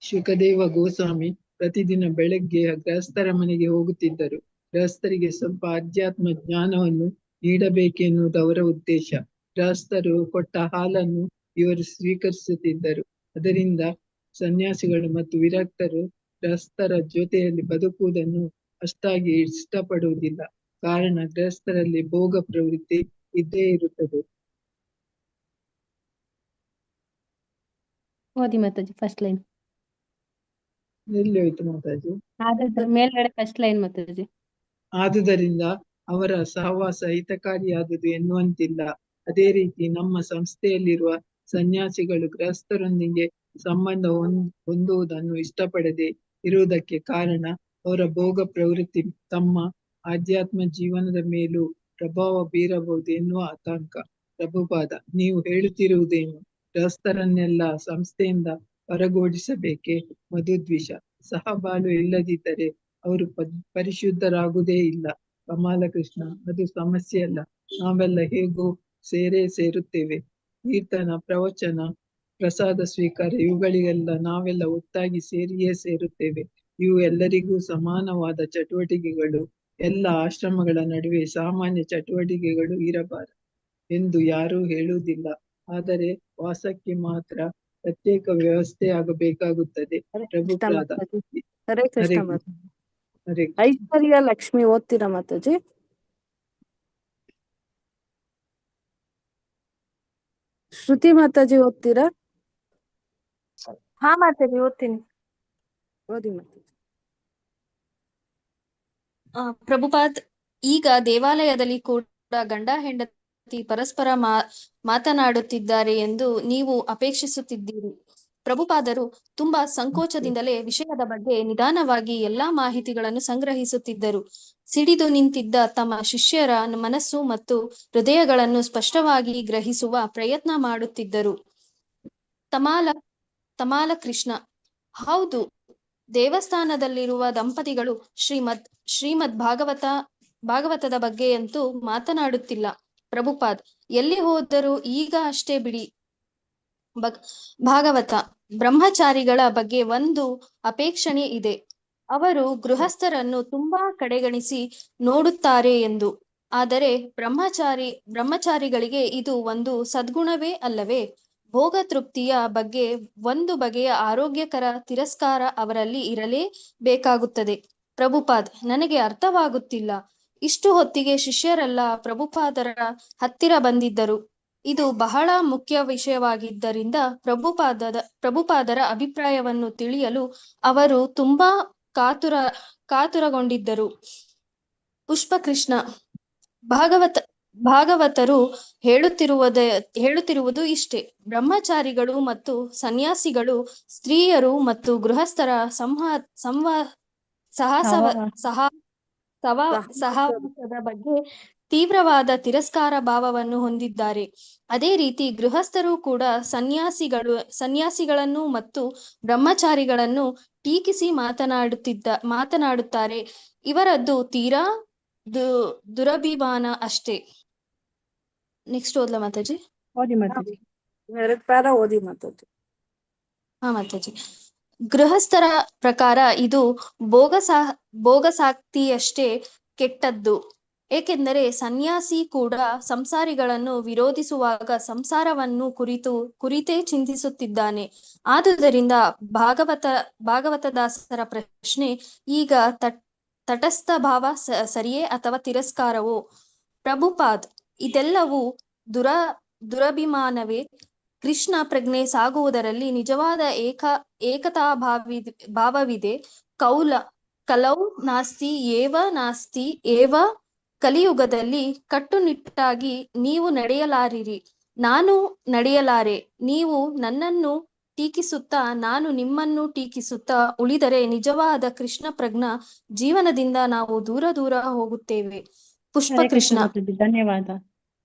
ಶುಕದೇವ ಗೋಸ್ವಾಮಿ ಪ್ರತಿದಿನ ಬೆಳಗ್ಗೆ ಗೃಹಸ್ಥರ ಮನೆಗೆ ಹೋಗುತ್ತಿದ್ದರು. ಗೃಹಸ್ಥರಿಗೆ ಸ್ವಲ್ಪ ಅಧ್ಯಾತ್ಮ ಜ್ಞಾನವನ್ನು ನೀಡಬೇಕೆನ್ನುವುದು ಅವರ ಉದ್ದೇಶ. ಗೃಹಸ್ಥರು ಕೊಟ್ಟ ಹಾಲನ್ನು ಇವರು ಸ್ವೀಕರಿಸುತ್ತಿದ್ದರು. ಅದರಿಂದ ಸನ್ಯಾಸಿಗಳು ಮತ್ತು ವಿರಕ್ತರು ಗೃಹಸ್ಥರ ಜೊತೆಯಲ್ಲಿ ಬದುಕುವುದನ್ನು ಅಷ್ಟಾಗಿ ಇಷ್ಟಪಡುವುದಿಲ್ಲ. ಕಾರಣ ಗೃಹಸ್ಥರಲ್ಲಿ ಭೋಗ ಪ್ರವೃತ್ತಿ ಇದ್ದೇ ಇರುತ್ತದೆ. ಓದಿ ಮಾತಾಜಿ. ಫಸ್ಟ್ ಲೈನ್ ಎಲ್ಲಿ ಹೋಯ್ತು ಮಾತಾಜಿ? ಮೇಲ್ಗಡೆ ಫಸ್ಟ್ ಲೈನ್ ಮಾತಾಜಿ. ಆದುದರಿಂದ ಅವರ ಸಹವಾಸ ಹಿತಕಾರಿಯಾದುದು ಎನ್ನುವಂತಿಲ್ಲ. ಅದೇ ರೀತಿ ನಮ್ಮ ಸಂಸ್ಥೆಯಲ್ಲಿರುವ ಸನ್ಯಾಸಿಗಳು ಗೃಹಸ್ಥರೊಂದಿಗೆ ಸಂಬಂಧ ಹೊಂದುವುದನ್ನು ಇಷ್ಟಪಡದೆ ಇರುವುದಕ್ಕೆ ಕಾರಣ ಅವರ ಭೋಗ ಪ್ರವೃತ್ತಿ ತಮ್ಮ ಆಧ್ಯಾತ್ಮ ಜೀವನದ ಮೇಲೂ ಪ್ರಭಾವ ಬೀರಬಹುದು ಎನ್ನುವ ಆತಂಕ. ಪ್ರಭುಪಾದ: ನೀವು ಹೇಳುತ್ತಿರುವುದೇನು? ಗೃಹಸ್ಥರನ್ನೆಲ್ಲ ಸಂಸ್ಥೆಯಿಂದ ಹೊರಗೋಡಿಸಬೇಕೆ? ಮಧುದ್ವಿಷ: ಸಹಬಾಳು ಇಲ್ಲದಿದ್ದರೆ ಅವರು ಪರಿಶುದ್ಧರಾಗುವುದೇ ಇಲ್ಲ. ಕಮಾಲ ಕೃಷ್ಣ, ಅದು ಸಮಸ್ಯೆ ಅಲ್ಲ. ನಾವೆಲ್ಲ ಹೇಗೂ ಸೇರುತ್ತೇವೆ. ಕೀರ್ತನ, ಪ್ರವಚನ, ಪ್ರಸಾದ ಸ್ವೀಕಾರ ಇವುಗಳಿಗೆಲ್ಲ ನಾವೆಲ್ಲ ಒಟ್ಟಾಗಿ ಸೇರುತ್ತೇವೆ. ಇವು ಎಲ್ಲರಿಗೂ ಸಮಾನವಾದ ಚಟುವಟಿಕೆಗಳು. ಎಲ್ಲ ಆಶ್ರಮಗಳ ನಡುವೆ ಸಾಮಾನ್ಯ ಚಟುವಟಿಕೆಗಳು ಇರಬಾರದು ಎಂದು ಯಾರೂ ಹೇಳುವುದಿಲ್ಲ. ಆದರೆ ವಾಸಕ್ಕೆ ಮಾತ್ರ ಪ್ರತ್ಯೇಕ ವ್ಯವಸ್ಥೆ ಆಗಬೇಕಾಗುತ್ತದೆ. ಪ್ರಭುಪಾದ. ಹರೇ ಹರೇ ಕೃಷ್ಣ ಕೃಷ್ಣ. ಮಾತಾಜಿ. ಹರೇ ಕೃಷ್ಣ. ಐಶ್ವರ್ಯ ಲಕ್ಷ್ಮಿ ಓದ್ತೀರಾ ಮಾತಾಜಿ? ಶ್ರುತಿ ಮಾತಾಜಿ ಓದ್ತೀರಾ? ಹಾ ಮಾತಾಜಿ, ಓದ್ತೀನಿ. ಓದಿ ಮಾತಾಜಿ. ಪ್ರಭುಪಾದ್, ಈಗ ದೇವಾಲಯದಲ್ಲಿ ಕೂಡ ಗಂಡ ಹೆಂಡತಿ ಪರಸ್ಪರ ಮಾತನಾಡುತ್ತಿದ್ದಾರೆ ಎಂದು ನೀವು ಅಪೇಕ್ಷಿಸುತ್ತಿದ್ದೀರಿ. ಪ್ರಭುಪಾದರು ತುಂಬಾ ಸಂಕೋಚದಿಂದಲೇ ವಿಷಯದ ಬಗ್ಗೆ ನಿಧಾನವಾಗಿ ಎಲ್ಲಾ ಮಾಹಿತಿಗಳನ್ನು ಸಂಗ್ರಹಿಸುತ್ತಿದ್ದರು. ಸಿಡಿದು ನಿಂತಿದ್ದ ತಮ್ಮ ಶಿಷ್ಯರ ಮನಸ್ಸು ಮತ್ತು ಹೃದಯಗಳನ್ನು ಸ್ಪಷ್ಟವಾಗಿ ಗ್ರಹಿಸುವ ಪ್ರಯತ್ನ ಮಾಡುತ್ತಿದ್ದರು. ತಮಾಲ ಕೃಷ್ಣ: ಹೌದು, ದೇವಸ್ಥಾನದಲ್ಲಿರುವ ದಂಪತಿಗಳು ಶ್ರೀಮದ್ ಭಾಗವತದ ಬಗ್ಗೆಯಂತೂ ಮಾತನಾಡುತ್ತಿಲ್ಲ. ಪ್ರಭುಪಾದ್: ಎಲ್ಲಿ ಹೋದರೂ ಈಗ ಅಷ್ಟೇ ಬಿಡಿ. ಭಾಗವತ: ಬ್ರಹ್ಮಚಾರಿಗಳ ಬಗ್ಗೆ ಒಂದು ಅಪೇಕ್ಷಣೆ ಇದೆ. ಅವರು ಗೃಹಸ್ಥರನ್ನು ತುಂಬಾ ಕಡೆಗಣಿಸಿ ನೋಡುತ್ತಾರೆ ಎಂದು. ಆದರೆ ಬ್ರಹ್ಮಚಾರಿಗಳಿಗೆ ಇದು ಒಂದು ಸದ್ಗುಣವೇ ಅಲ್ಲವೇ? ಭೋಗ ತೃಪ್ತಿಯ ಬಗ್ಗೆ ಒಂದು ಬಗೆಯ ಆರೋಗ್ಯಕರ ತಿರಸ್ಕಾರ ಅವರಲ್ಲಿ ಇರಲೇ ಬೇಕಾಗುತ್ತದೆ. ಪ್ರಭುಪಾದ್: ನನಗೆ ಅರ್ಥವಾಗುತ್ತಿಲ್ಲ. ಇಷ್ಟು ಹೊತ್ತಿಗೆ ಶಿಷ್ಯರೆಲ್ಲ ಪ್ರಭುಪಾದರ ಹತ್ತಿರ ಬಂದಿದ್ದರು. ಇದು ಬಹಳ ಮುಖ್ಯ ವಿಷಯವಾಗಿದ್ದರಿಂದ ಪ್ರಭುಪಾದರ ಅಭಿಪ್ರಾಯವನ್ನು ತಿಳಿಯಲು ಅವರು ತುಂಬಾ ಕಾತುರಗೊಂಡಿದ್ದರು. ಪುಷ್ಪಕೃಷ್ಣ: ಭಾಗವತರು ಹೇಳುತ್ತಿರುವುದು ಇಷ್ಟೇ. ಬ್ರಹ್ಮಚಾರಿಗಳು ಮತ್ತು ಸನ್ಯಾಸಿಗಳು ಸ್ತ್ರೀಯರು ಮತ್ತು ಗೃಹಸ್ಥರ ಸಹವಾಸದ ಬಗ್ಗೆ ತೀವ್ರವಾದ ತಿರಸ್ಕಾರ ಭಾವವನ್ನು ಹೊಂದಿದ್ದಾರೆ. ಅದೇ ರೀತಿ ಗೃಹಸ್ಥರು ಕೂಡ ಸನ್ಯಾಸಿಗಳನ್ನು ಮತ್ತು ಬ್ರಹ್ಮಚಾರಿಗಳನ್ನು ಟೀಕಿಸಿ ಮಾತನಾಡುತ್ತಾರೆ. ಇವರದ್ದು ತೀರಾ ದುರಭಿಮಾನ ಅಷ್ಟೇ. ನೆಕ್ಸ್ಟ್ ಓದ್ಲಾ ಮಾತಾಜಿ? ಓದಿ ಮಾತಾಜಿ. 2 ಪ್ಯಾರ ಓದಿ ಮಾತಾಜಿ. ಹಾ ಮಾತಾಜಿ. ಗೃಹಸ್ಥರ ಪ್ರಕಾರ ಇದು ಭೋಗಸಾಕ್ತಿಯಷ್ಟೇ ಕೆಟ್ಟದ್ದು. ಏಕೆಂದರೆ ಸನ್ಯಾಸಿ ಕೂಡ ಸಂಸಾರಿಗಳನ್ನು ವಿರೋಧಿಸುವಾಗ ಸಂಸಾರವನ್ನು ಕುರಿತೇ ಚಿಂತಿಸುತ್ತಿದ್ದಾನೆ. ಆದುದರಿಂದ ಭಾಗವತದಾಸರ ಪ್ರಶ್ನೆ ಈಗ ತಟಸ್ಥ ಭಾವ ಸರಿಯೇ ಅಥವಾ ತಿರಸ್ಕಾರವೋ? ಪ್ರಭುಪಾದ್: ಇದೆಲ್ಲವೂ ದುರಭಿಮಾನವೇ. ಕೃಷ್ಣ ಪ್ರಜ್ಞೆ ಸಾಗುವುದರಲ್ಲಿ ನಿಜವಾದ ಏಕತಾಭಾವವಿದೆ. ಕಲೌ ನಾಸ್ತಿ ಏವ ನಾಸ್ತಿ ಏವ. ಕಲಿಯುಗದಲ್ಲಿ ಕಟ್ಟುನಿಟ್ಟಾಗಿ ನೀವು ನಡೆಯಲಾರಿರಿ, ನಾನು ನಡೆಯಲಾರೆ. ನೀವು ನನ್ನನ್ನು ಟೀಕಿಸುತ್ತಾ ನಾನು ನಿಮ್ಮನ್ನು ಟೀಕಿಸುತ್ತಾ ಉಳಿದರೆ ನಿಜವಾದ ಕೃಷ್ಣ ಪ್ರಜ್ಞಾ ಜೀವನದಿಂದ ನಾವು ದೂರ ಹೋಗುತ್ತೇವೆ. ಪುಷ್ಪಕೃಷ್ಣ: ಧನ್ಯವಾದ.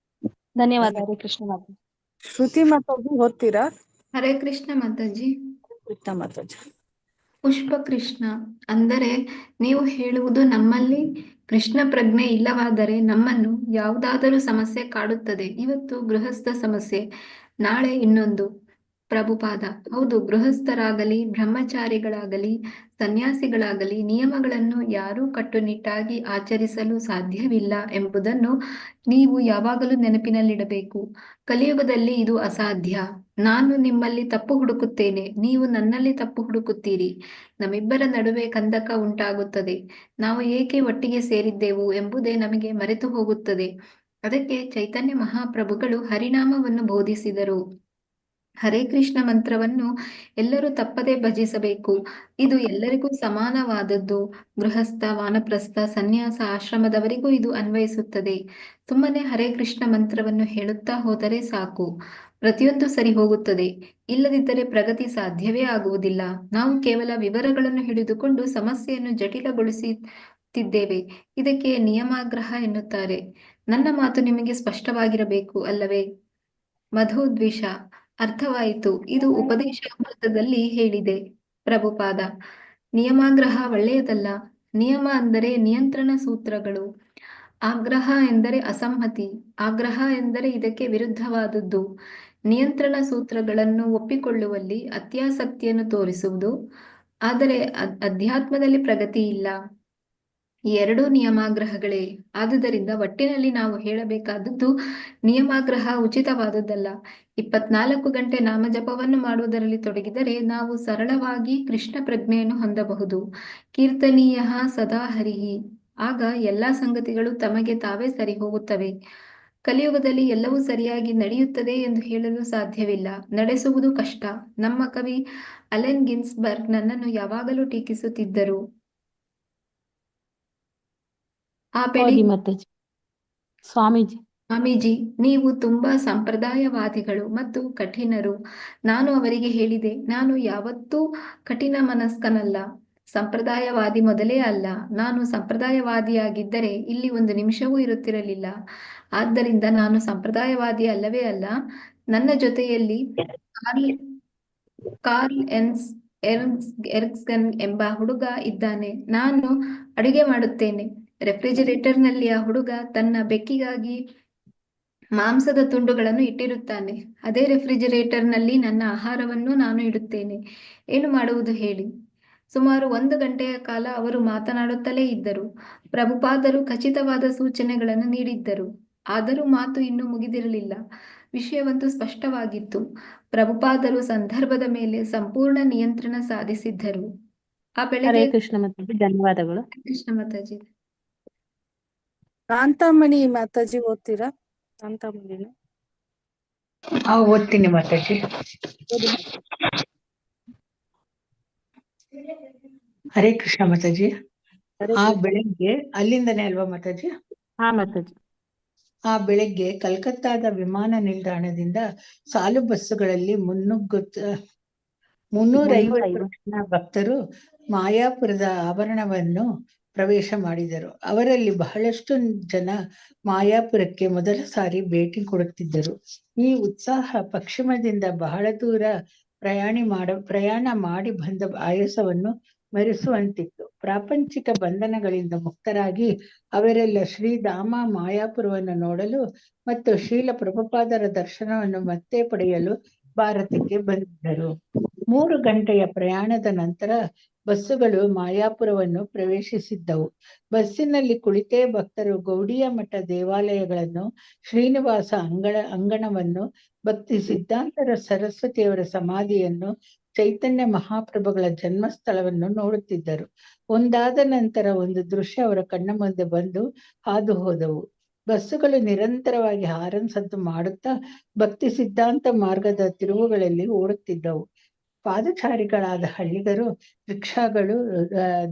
ಧನ್ಯವಾದ. ಹರೇ ಕೃಷ್ಣ ಮಾತಾಜಿ. ಶ್ರುತಿ ಮಾತಾಜಿ ಓದ್ತೀರಾ? ಹರೇ ಕೃಷ್ಣ ಮಾತಾಜಿ. ಕೃಷ್ಣ ಮಾತಾಜಿ. ಪುಷ್ಪಕೃಷ್ಣ: ಅಂದರೆ ನೀವು ಹೇಳುವುದು ನಮ್ಮಲ್ಲಿ ಕೃಷ್ಣ ಪ್ರಜ್ಞೆ ಇಲ್ಲವಾದರೆ ನಮ್ಮನ್ನು ಯಾವುದಾದರೂ ಸಮಸ್ಯೆ ಕಾಡುತ್ತದೆ. ಇವತ್ತು ಗೃಹಸ್ಥ ಸಮಸ್ಯೆ, ನಾಳೆ ಇನ್ನೊಂದು. ಪ್ರಭುಪಾದ: ಹೌದು, ಗೃಹಸ್ಥರಾಗಲಿ ಬ್ರಹ್ಮಚಾರಿಗಳಾಗಲಿ ಸನ್ಯಾಸಿಗಳಾಗಲಿ ನಿಯಮಗಳನ್ನು ಯಾರೂ ಕಟ್ಟುನಿಟ್ಟಾಗಿ ಆಚರಿಸಲು ಸಾಧ್ಯವಿಲ್ಲ ಎಂಬುದನ್ನು ನೀವು ಯಾವಾಗಲೂ ನೆನಪಿನಲ್ಲಿಡಬೇಕು. ಕಲಿಯುಗದಲ್ಲಿ ಇದು ಅಸಾಧ್ಯ. ನಾನು ನಿಮ್ಮಲ್ಲಿ ತಪ್ಪು ಹುಡುಕುತ್ತೇನೆ, ನೀವು ನನ್ನಲ್ಲಿ ತಪ್ಪು ಹುಡುಕುತ್ತೀರಿ. ನಮ್ಮಿಬ್ಬರ ನಡುವೆ ಕಂದಕ ಉಂಟಾಗುತ್ತದೆ. ನಾವು ಏಕೆ ಒಟ್ಟಿಗೆ ಸೇರಿದ್ದೆವು ಎಂಬುದೇ ನಮಗೆ ಮರೆತು ಹೋಗುತ್ತದೆ. ಅದಕ್ಕೆ ಚೈತನ್ಯ ಮಹಾಪ್ರಭುಗಳು ಹರಿನಾಮವನ್ನು ಬೋಧಿಸಿದರು. ಹರೇ ಕೃಷ್ಣ ಮಂತ್ರವನ್ನು ಎಲ್ಲರೂ ತಪ್ಪದೇ ಭಜಿಸಬೇಕು. ಇದು ಎಲ್ಲರಿಗೂ ಸಮಾನವಾದದ್ದು. ಗೃಹಸ್ಥ, ವಾನಪ್ರಸ್ಥ, ಸನ್ಯಾಸ, ಆಶ್ರಮದವರಿಗೂ ಇದು ಅನ್ವಯಿಸುತ್ತದೆ. ಸುಮ್ಮನೆ ಹರೇ ಕೃಷ್ಣ ಮಂತ್ರವನ್ನು ಹೇಳುತ್ತಾ ಹೋದರೆ ಸಾಕು, ಪ್ರತಿಯೊಂದು ಸರಿ ಹೋಗುತ್ತದೆ. ಇಲ್ಲದಿದ್ದರೆ ಪ್ರಗತಿ ಸಾಧ್ಯವೇ ಆಗುವುದಿಲ್ಲ. ನಾವು ಕೇವಲ ವಿವರಗಳನ್ನು ಹಿಡಿದುಕೊಂಡು ಸಮಸ್ಯೆಯನ್ನು ಜಟಿಲಗೊಳಿಸುತ್ತಿದ್ದೇವೆ. ಇದಕ್ಕೆ ನಿಯಮಾಗ್ರಹ ಎನ್ನುತ್ತಾರೆ. ನನ್ನ ಮಾತು ನಿಮಗೆ ಸ್ಪಷ್ಟವಾಗಿರಬೇಕು ಅಲ್ಲವೇ? ಮಧುದ್ವಿಷ: ಅರ್ಥವಾಯಿತು. ಇದು ಉಪದೇಶ ಅಮೃತದಲ್ಲಿ ಹೇಳಿದೆ. ಪ್ರಭುಪಾದ: ನಿಯಮಾಗ್ರಹ ಒಳ್ಳೆಯದಲ್ಲ. ನಿಯಮ ಅಂದರೆ ನಿಯಂತ್ರಣ ಸೂತ್ರಗಳು. ಆಗ್ರಹ ಎಂದರೆ ಅಸಮ್ಮತಿ. ಆಗ್ರಹ ಎಂದರೆ ಇದಕ್ಕೆ ವಿರುದ್ಧವಾದದ್ದು. ನಿಯಂತ್ರಣ ಸೂತ್ರಗಳನ್ನು ಒಪ್ಪಿಕೊಳ್ಳುವಲ್ಲಿ ಅತ್ಯಾಸಕ್ತಿಯನ್ನು ತೋರಿಸುವುದು. ಆದರೆ ಅಧ್ಯಾತ್ಮದಲ್ಲಿ ಪ್ರಗತಿ ಇಲ್ಲ. ಈ ಎರಡೂ ನಿಯಮಾಗ್ರಹಗಳೇ. ಆದುದರಿಂದ ಒಟ್ಟಿನಲ್ಲಿ ನಾವು ಹೇಳಬೇಕಾದದ್ದು ನಿಯಮಾಗ್ರಹ ಉಚಿತವಾದುದಲ್ಲ. 24 ಗಂಟೆ ನಾಮಜಪವನ್ನು ಮಾಡುವುದರಲ್ಲಿ ತೊಡಗಿದರೆ ನಾವು ಸರಳವಾಗಿ ಕೃಷ್ಣ ಪ್ರಜ್ಞೆಯನ್ನು ಹೊಂದಬಹುದು. ಕೀರ್ತನೀಯ ಸದಾ ಹರಿಹಿ. ಆಗ ಎಲ್ಲಾ ಸಂಗತಿಗಳು ತಮಗೆ ತಾವೇ ಸರಿ ಹೋಗುತ್ತವೆ. ಕಲಿಯುಗದಲ್ಲಿ ಎಲ್ಲವೂ ಸರಿಯಾಗಿ ನಡೆಯುತ್ತದೆ ಎಂದು ಹೇಳಲು ಸಾಧ್ಯವಿಲ್ಲ. ನಡೆಸುವುದು ಕಷ್ಟ. ನಮ್ಮ ಕವಿ ಅಲೆನ್ ಗಿನ್ಸ್ಬರ್ಗ್ ನನ್ನನ್ನು ಯಾವಾಗಲೂ ಟೀಕಿಸುತ್ತಿದ್ದರು. ಆ ಬೆಳಿಗ್ಗೆ ಸ್ವಾಮೀಜಿ, ನೀವು ತುಂಬಾ ಸಂಪ್ರದಾಯವಾದಿಗಳು ಮತ್ತು ಕಠಿಣರು. ನಾನು ಅವರಿಗೆ ಹೇಳಿದೆ, ನಾನು ಯಾವತ್ತೂ ಕಠಿಣ ಮನಸ್ಕನಲ್ಲ. ಸಂಪ್ರದಾಯವಾದಿ ಮೊದಲೇ ಅಲ್ಲ. ನಾನು ಸಂಪ್ರದಾಯವಾದಿಯಾಗಿದ್ದರೆ ಇಲ್ಲಿ 1 ನಿಮಿಷವೂ ಇರುತ್ತಿರಲಿಲ್ಲ. ಆದ್ದರಿಂದ ನಾನು ಸಂಪ್ರದಾಯವಾದಿ ಅಲ್ಲವೇ ಅಲ್ಲ. ನನ್ನ ಜೊತೆಯಲ್ಲಿ ಕಾರ್ಲ್ ಎರ್ಗ್ಸನ್ ಎಂಬ ಹುಡುಗ ಇದ್ದಾನೆ. ನಾನು ಅಡುಗೆ ಮಾಡುತ್ತೇನೆ. ರೆಫ್ರಿಜರೇಟರ್ನಲ್ಲಿ ಆ ಹುಡುಗ ತನ್ನ ಬೆಕ್ಕಿಗಾಗಿ ಮಾಂಸದ ತುಂಡುಗಳನ್ನು ಇಟ್ಟಿರುತ್ತಾನೆ. ಅದೇ ರೆಫ್ರಿಜರೇಟರ್ನಲ್ಲಿ ನನ್ನ ಆಹಾರವನ್ನು ನಾನು ಇಡುತ್ತೇನೆ. ಏನು ಮಾಡುವುದು ಹೇಳಿ? ಸುಮಾರು 1 ಗಂಟೆಯ ಕಾಲ ಅವರು ಮಾತನಾಡುತ್ತಲೇ ಇದ್ದರು. ಪ್ರಭುಪಾದರು ಖಚಿತವಾದ ಸೂಚನೆಗಳನ್ನು ನೀಡಿದ್ದರು. ಆದರೂ ಮಾತು ಇನ್ನೂ ಮುಗಿದಿರಲಿಲ್ಲ. ವಿಷಯವಂತೂ ಸ್ಪಷ್ಟವಾಗಿತ್ತು. ಪ್ರಭುಪಾದರು ಸಂದರ್ಭದ ಮೇಲೆ ಸಂಪೂರ್ಣ ನಿಯಂತ್ರಣ ಸಾಧಿಸಿದ್ದರು. ಆ ಬೆಳಗ್ಗೆ ಕೃಷ್ಣ ಮಾತಾಜಿ, ಧನ್ಯವಾದಗಳು. ಕೃಷ್ಣ ಮಾತಾಜಿ. ಕಾಂತಾಮಣಿ ಮಾತಾಜಿ ಓದ್ತೀರಾ? ಕಾಂತಾಮಣಿನ ಓದ್ತೀನಿ ಮಾತಾಜಿ. ಓದಿ. ಹರೇ ಕೃಷ್ಣ ಮಾತಾಜಿ. ಹರೇ ಆ ಕೃಷ್ಣ. ಬೆಳಗ್ಗೆ ಅಲ್ಲಿಂದನೇ ಅಲ್ವಾ ಮಾತಾಜಿ? ಹಾ ಮಾತಾಜಿ. ಆ ಬೆಳಗ್ಗೆ ಕಲ್ಕತ್ತಾದ ವಿಮಾನ ನಿಲ್ದಾಣದಿಂದ ಸಾಲು ಬಸ್ಸುಗಳಲ್ಲಿ 350 ಜನ ಭಕ್ತರು ಮಾಯಾಪುರದ ಆವರಣವನ್ನು ಪ್ರವೇಶ ಮಾಡಿದರು. ಅವರಲ್ಲಿ ಬಹಳಷ್ಟು ಜನ ಮಾಯಾಪುರಕ್ಕೆ ಮೊದಲ ಸಾರಿ ಭೇಟಿ ಕೊಡುತ್ತಿದ್ದರು. ಈ ಉತ್ಸಾಹ ಪಶ್ಚಿಮದಿಂದ ಬಹಳ ದೂರ ಪ್ರಯಾಣ ಮಾಡಿ ಬಂದ ಆಯಾಸವನ್ನು ಮರೆಸುವಂತಿತ್ತು. ಪ್ರಾಪಂಚಿಕ ಬಂಧನಗಳಿಂದ ಮುಕ್ತರಾಗಿ ಅವರೆಲ್ಲ ಶ್ರೀಧಾಮ ಮಾಯಾಪುರವನ್ನು ನೋಡಲು ಮತ್ತು ಶ್ರೀಲ ಪ್ರಭುಪಾದರ ದರ್ಶನವನ್ನು ಮತ್ತೆ ಪಡೆಯಲು ಭಾರತಕ್ಕೆ ಬಂದಿದ್ದರು. 3 ಗಂಟೆಯ ಪ್ರಯಾಣದ ನಂತರ ಬಸ್ಸುಗಳು ಮಾಯಾಪುರವನ್ನು ಪ್ರವೇಶಿಸಿದ್ದವು. ಬಸ್ಸಿನಲ್ಲಿ ಕುಳಿತೇ ಭಕ್ತರು ಗೌಡಿಯ ಮಠ ದೇವಾಲಯಗಳನ್ನು, ಶ್ರೀನಿವಾಸ ಅಂಗಣವನ್ನು, ಭಕ್ತಿ ಸಿದ್ಧಾಂತರ ಸರಸ್ವತಿಯವರ ಸಮಾಧಿಯನ್ನು, ಚೈತನ್ಯ ಮಹಾಪ್ರಭುಗಳ ಜನ್ಮಸ್ಥಳವನ್ನು ನೋಡುತ್ತಿದ್ದರು. ಒಂದಾದ ನಂತರ ಒಂದು ದೃಶ್ಯ ಅವರ ಕಣ್ಣ ಮುಂದೆ ಬಂದು ಹಾದು ಹೋದವು. ಬಸ್ಸುಗಳು ನಿರಂತರವಾಗಿ ಹಾರನ್ ಸದ್ದು ಮಾಡುತ್ತಾ ಭಕ್ತಿ ಸಿದ್ಧಾಂತ ಮಾರ್ಗದ ತಿರುವುಗಳಲ್ಲಿ ಓಡುತ್ತಿದ್ದವು. ಪಾದಚಾರಿಗಳಾದ ಹಳ್ಳಿಗರು, ರಿಕ್ಷಾಗಳು,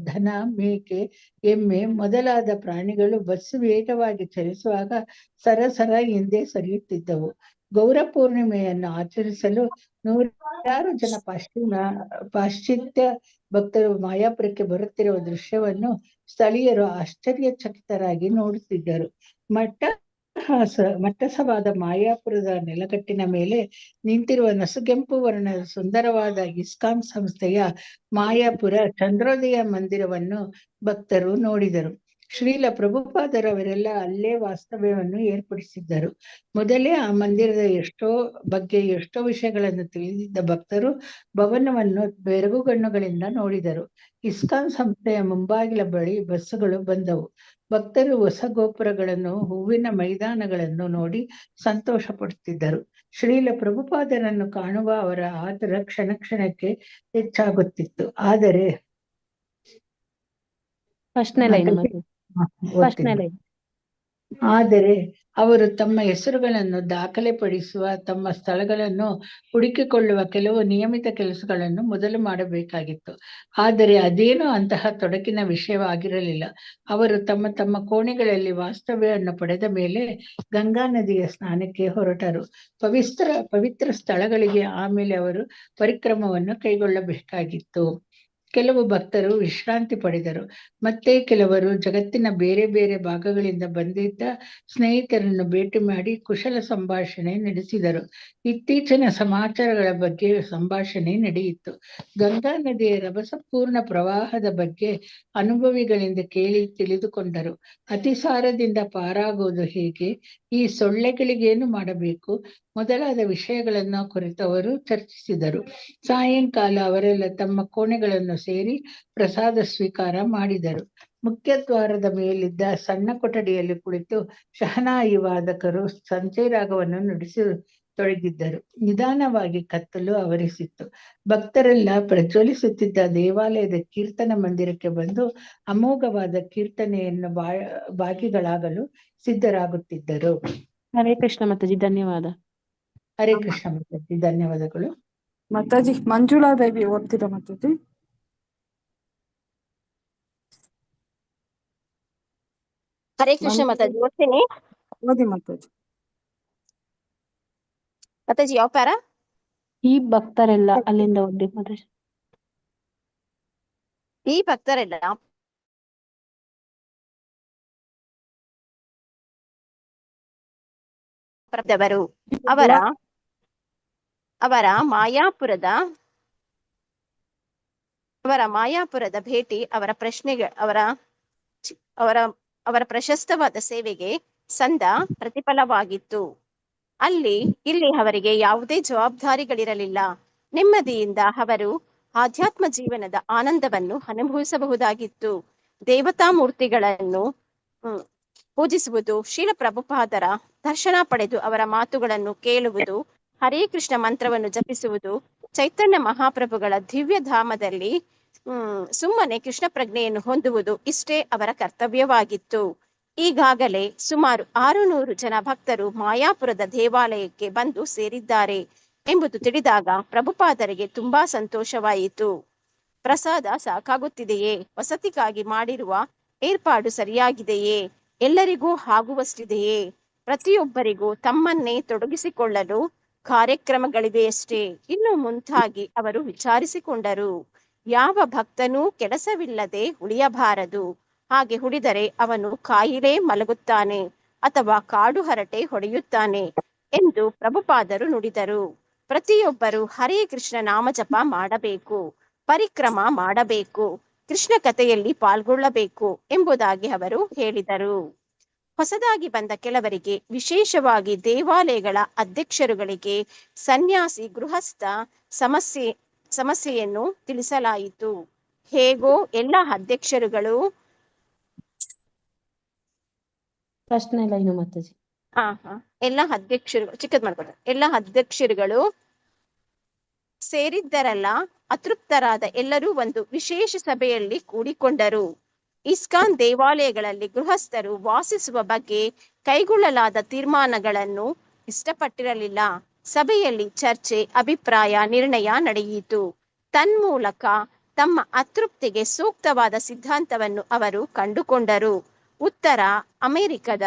ದನ, ಮೇಕೆ, ಎಮ್ಮೆ ಮೊದಲಾದ ಪ್ರಾಣಿಗಳು ಬಸ್ಸು ವೇಗವಾಗಿ ಚಲಿಸುವಾಗ ಸರಸರ ಹಿಂದೆ ಸರಿಯುತ್ತಿದ್ದವು. ಗೌರ ಪೂರ್ಣಿಮೆಯನ್ನು ಆಚರಿಸಲು 100 ಜನ ಪಾಶ್ಚಿತ್ಯ ಭಕ್ತರು ಮಾಯಾಪುರಕ್ಕೆ ಬರುತ್ತಿರುವ ದೃಶ್ಯವನ್ನು ಸ್ಥಳೀಯರು ಆಶ್ಚರ್ಯಚಕಿತರಾಗಿ ನೋಡುತ್ತಿದ್ದರು. ಮಟ್ಟಸವಾದ ಮಾಯಾಪುರದ ನೆಲಗಟ್ಟಿನ ಮೇಲೆ ನಿಂತಿರುವ ನಸುಗೆಂಪು ವರ್ಣದ ಸುಂದರವಾದ ಇಸ್ಕಾನ್ ಸಂಸ್ಥೆಯ ಮಾಯಾಪುರ ಚಂದ್ರೋದಯ ಮಂದಿರವನ್ನು ಭಕ್ತರು ನೋಡಿದರು. ಶ್ರೀಲ ಪ್ರಭುಪಾದರವರೆಲ್ಲ ಅಲ್ಲೇ ವಾಸ್ತವ್ಯವನ್ನು ಏರ್ಪಡಿಸಿದ್ದರು. ಮೊದಲೇ ಆ ಮಂದಿರದ ಎಷ್ಟೋ ವಿಷಯಗಳನ್ನು ತಿಳಿದಿದ್ದ ಭಕ್ತರು ಭವನವನ್ನು ಬೆರಗುಗಣ್ಣುಗಳಿಂದ ನೋಡಿದರು. ಇಸ್ಕಾನ್ ಸಂಸ್ಥೆಯ ಮುಂಬಾಗಿಲ ಬಳಿ ಬಸ್ಸುಗಳು ಬಂದವು. ಭಕ್ತರು ಹೊಸ ಗೋಪುರಗಳನ್ನು, ಹೂವಿನ ಮೈದಾನಗಳನ್ನು ನೋಡಿ ಸಂತೋಷ ಪಡುತ್ತಿದ್ದರು. ಶ್ರೀಲ ಪ್ರಭುಪಾದರನ್ನು ಕಾಣುವ ಅವರ ಆದರ ಕ್ಷಣಕ್ಕೆ ಹೆಚ್ಚಾಗುತ್ತಿತ್ತು. ಆದರೆ ಅವರು ತಮ್ಮ ಹೆಸರುಗಳನ್ನು ದಾಖಲೆಪಡಿಸುವ, ತಮ್ಮ ಸ್ಥಳಗಳನ್ನು ಹುಡುಕಿಕೊಳ್ಳುವ ಕೆಲವು ನಿಯಮಿತ ಕೆಲಸಗಳನ್ನು ಮೊದಲು ಮಾಡಬೇಕಾಗಿತ್ತು. ಆದರೆ ಅದೇನೂ ಅಂತಹ ತೊಡಕಿನ ವಿಷಯವಾಗಿರಲಿಲ್ಲ. ಅವರು ತಮ್ಮ ಕೋಣೆಗಳಲ್ಲಿ ವಾಸ್ತವ್ಯವನ್ನು ಪಡೆದ ಮೇಲೆ ಗಂಗಾ ನದಿಯ ಸ್ನಾನಕ್ಕೆ ಹೊರಟರು. ಪವಿತ್ರ ಸ್ಥಳಗಳಿಗೆ ಆಮೇಲೆ ಅವರು ಪರಿಕ್ರಮವನ್ನು ಕೈಗೊಳ್ಳಬೇಕಾಗಿತ್ತು. ಕೆಲವು ಭಕ್ತರು ವಿಶ್ರಾಂತಿ ಪಡೆದರು. ಮತ್ತೆ ಕೆಲವರು ಜಗತ್ತಿನ ಬೇರೆ ಬೇರೆ ಭಾಗಗಳಿಂದ ಬಂದಿದ್ದ ಸ್ನೇಹಿತರನ್ನು ಭೇಟಿ ಮಾಡಿ ಕುಶಲ ಸಂಭಾಷಣೆ ನಡೆಸಿದರು. ಇತ್ತೀಚಿನ ಸಮಾಚಾರಗಳ ಬಗ್ಗೆ ಸಂಭಾಷಣೆ ನಡೆಯಿತು. ಗಂಗಾ ನದಿಯ ರಭಸಪೂರ್ಣ ಪ್ರವಾಹದ ಬಗ್ಗೆ ಅನುಭವಿಗಳಿಂದ ಕೇಳಿ ತಿಳಿದುಕೊಂಡರು. ಅತಿಸಾರದಿಂದ ಪಾರಾಗುವುದು ಹೇಗೆ, ಈ ಸೊಳ್ಳೆಗಳಿಗೇನು ಮಾಡಬೇಕು ಮೊದಲಾದ ವಿಷಯಗಳನ್ನು ಕುರಿತು ಅವರು ಚರ್ಚಿಸಿದರು. ಸಾಯಂಕಾಲ ಅವರೆಲ್ಲ ತಮ್ಮ ಕೋಣೆಗಳನ್ನು ಸೇರಿ ಪ್ರಸಾದ ಸ್ವೀಕಾರ ಮಾಡಿದರು. ಮುಖ್ಯ ದ್ವಾರದ ಮೇಲಿದ್ದ ಸಣ್ಣ ಕೊಠಡಿಯಲ್ಲಿ ಕುಳಿತು ಶಹನಾಯಿ ವಾದಕರು ಸಂಜೆ ರಾಗವನ್ನು ನುಡಿಸತೊಡಗಿದ್ದರು. ನಿಧಾನವಾಗಿ ಕತ್ತಲು ಆವರಿಸಿತ್ತು. ಭಕ್ತರೆಲ್ಲ ಪ್ರಜ್ವಲಿಸುತ್ತಿದ್ದ ದೇವಾಲಯದ ಕೀರ್ತನ ಮಂದಿರಕ್ಕೆ ಬಂದು ಅಮೋಘವಾದ ಕೀರ್ತನೆಯನ್ನು ಭಾಗಿಗಳಾಗಲು ಸಿದ್ಧರಾಗುತ್ತಿದ್ದರು. ಹರೇ ಕೃಷ್ಣ ಮಾತಾಜಿ, ಧನ್ಯವಾದ. ಹರೇ ಕೃಷ್ಣ ಮಾತಾಜಿ, ಧನ್ಯವಾದಗಳು. ಮಾತಾಜಿ ಮಂಜುಳಾ ದೇವಿ ಓದ್ತೀರಾ ಮಾತಾಜಿ? ಹರೇ ಕೃಷ್ಣ ಮಾತಾಜಿ, ಓದ್ತೀನಿ. ಓದಿ ಮಾತಾಜಿ. ಮಾತಾಜಿ ಯಾವ ಪ್ಯಾರ? ಈ ಭಕ್ತರೆಲ್ಲ ಅಲ್ಲಿಂದ ಓದಿ ಮಾತಾಜಿ. ಈ ಭಕ್ತರೆಲ್ಲ ಪ್ರದವರು ಅವರ ಮಾಯಾಪುರದ ಭೇಟಿ ಅವರ ಪ್ರಶಸ್ತವಾದ ಸೇವೆಗೆ ಸಂದ ಪ್ರತಿಫಲವಾಗಿತ್ತು. ಇಲ್ಲಿ ಅವರಿಗೆ ಯಾವುದೇ ಜವಾಬ್ದಾರಿಗಳಿರಲಿಲ್ಲ. ನೆಮ್ಮದಿಯಿಂದ ಅವರು ಆಧ್ಯಾತ್ಮ ಜೀವನದ ಆನಂದವನ್ನು ಅನುಭವಿಸಬಹುದಾಗಿತ್ತು. ದೇವತಾ ಮೂರ್ತಿಗಳನ್ನು ಪೂಜಿಸುವುದು, ಶ್ರೀಲ ಪ್ರಭುಪಾದರ ದರ್ಶನ ಪಡೆದು ಅವರ ಮಾತುಗಳನ್ನು ಕೇಳುವುದು, ಹರೇ ಕೃಷ್ಣ ಮಂತ್ರವನ್ನು ಜಪಿಸುವುದು, ಚೈತನ್ಯ ಮಹಾಪ್ರಭುಗಳ ದಿವ್ಯ ಧಾಮದಲ್ಲಿ ಸುಮ್ಮನೆ ಕೃಷ್ಣ ಪ್ರಜ್ಞೆಯನ್ನು ಹೊಂದುವುದು, ಇಷ್ಟೇ ಅವರ ಕರ್ತವ್ಯವಾಗಿತ್ತು. ಈಗಾಗಲೇ ಸುಮಾರು 600 ಜನ ಭಕ್ತರು ಮಾಯಾಪುರದ ದೇವಾಲಯಕ್ಕೆ ಬಂದು ಸೇರಿದ್ದಾರೆ ಎಂಬುದು ತಿಳಿದಾಗ ಪ್ರಭುಪಾದರಿಗೆ ತುಂಬಾ ಸಂತೋಷವಾಯಿತು. ಪ್ರಸಾದ ಸಾಕಾಗುತ್ತಿದೆಯೇ? ವಸತಿಗಾಗಿ ಮಾಡಿರುವ ಏರ್ಪಾಡು ಸರಿಯಾಗಿದೆಯೇ? ಎಲ್ಲರಿಗೂ ಆಗುವಷ್ಟಿದೆಯೇ? ಪ್ರತಿಯೊಬ್ಬರಿಗೂ ತಮ್ಮನ್ನೇ ತೊಡಗಿಸಿಕೊಳ್ಳಲು ಕಾರ್ಯಕ್ರಮಗಳಿವೆಯಷ್ಟೇ? ಇನ್ನು ಮುಂತಾಗಿ ಅವರು ವಿಚಾರಿಸಿಕೊಂಡರು. ಯಾವ ಭಕ್ತನೂ ಕೆಲಸವಿಲ್ಲದೆ ಉಳಿಯಬಾರದು. ಹಾಗೆ ಉಳಿದರೆ ಅವನು ಕಾಯಿಲೆ ಮಲಗುತ್ತಾನೆ ಅಥವಾ ಕಾಡು ಹರಟೆ ಹೊಡೆಯುತ್ತಾನೆ ಎಂದು ಪ್ರಭುಪಾದರು ನುಡಿದರು. ಪ್ರತಿಯೊಬ್ಬರು ಹರೇ ಕೃಷ್ಣ ನಾಮಜಪ ಮಾಡಬೇಕು, ಪರಿಕ್ರಮ ಮಾಡಬೇಕು, ಕೃಷ್ಣ ಕಥೆಯಲ್ಲಿ ಪಾಲ್ಗೊಳ್ಳಬೇಕು ಎಂಬುದಾಗಿ ಅವರು ಹೇಳಿದರು. ಹೊಸದಾಗಿ ಬಂದ ಕೆಲವರಿಗೆ, ವಿಶೇಷವಾಗಿ ದೇವಾಲಯಗಳ ಅಧ್ಯಕ್ಷರುಗಳಿಗೆ ಸನ್ಯಾಸಿ ಗೃಹಸ್ಥ ಸಮಸ್ಯೆಯನ್ನು ತಿಳಿಸಲಾಯಿತು. ಹೇಗೋ ಎಲ್ಲ ಅಧ್ಯಕ್ಷರುಗಳು ಎಲ್ಲ ಅಧ್ಯಕ್ಷರುಗಳು ಸೇರಿದ್ದರಲ್ಲ, ಅತೃಪ್ತರಾದ ಎಲ್ಲರೂ ಒಂದು ವಿಶೇಷ ಸಭೆಯಲ್ಲಿ ಕೂಡಿಕೊಂಡರು. ಇಸ್ಕಾನ್ ದೇವಾಲಯಗಳಲ್ಲಿ ಗೃಹಸ್ಥರು ವಾಸಿಸುವ ಬಗ್ಗೆ ಕೈಗೊಳ್ಳಲಾದ ತೀರ್ಮಾನಗಳನ್ನು ಇಷ್ಟಪಟ್ಟಿರಲಿಲ್ಲ. ಸಭೆಯಲ್ಲಿ ಚರ್ಚೆ, ಅಭಿಪ್ರಾಯ, ನಿರ್ಣಯ ನಡೆಯಿತು. ತನ್ಮೂಲಕ ತಮ್ಮ ಅತೃಪ್ತಿಗೆ ಸೂಕ್ತವಾದ ಸಿದ್ಧಾಂತವನ್ನು ಅವರು ಕಂಡುಕೊಂಡರು. ಉತ್ತರ ಅಮೆರಿಕದ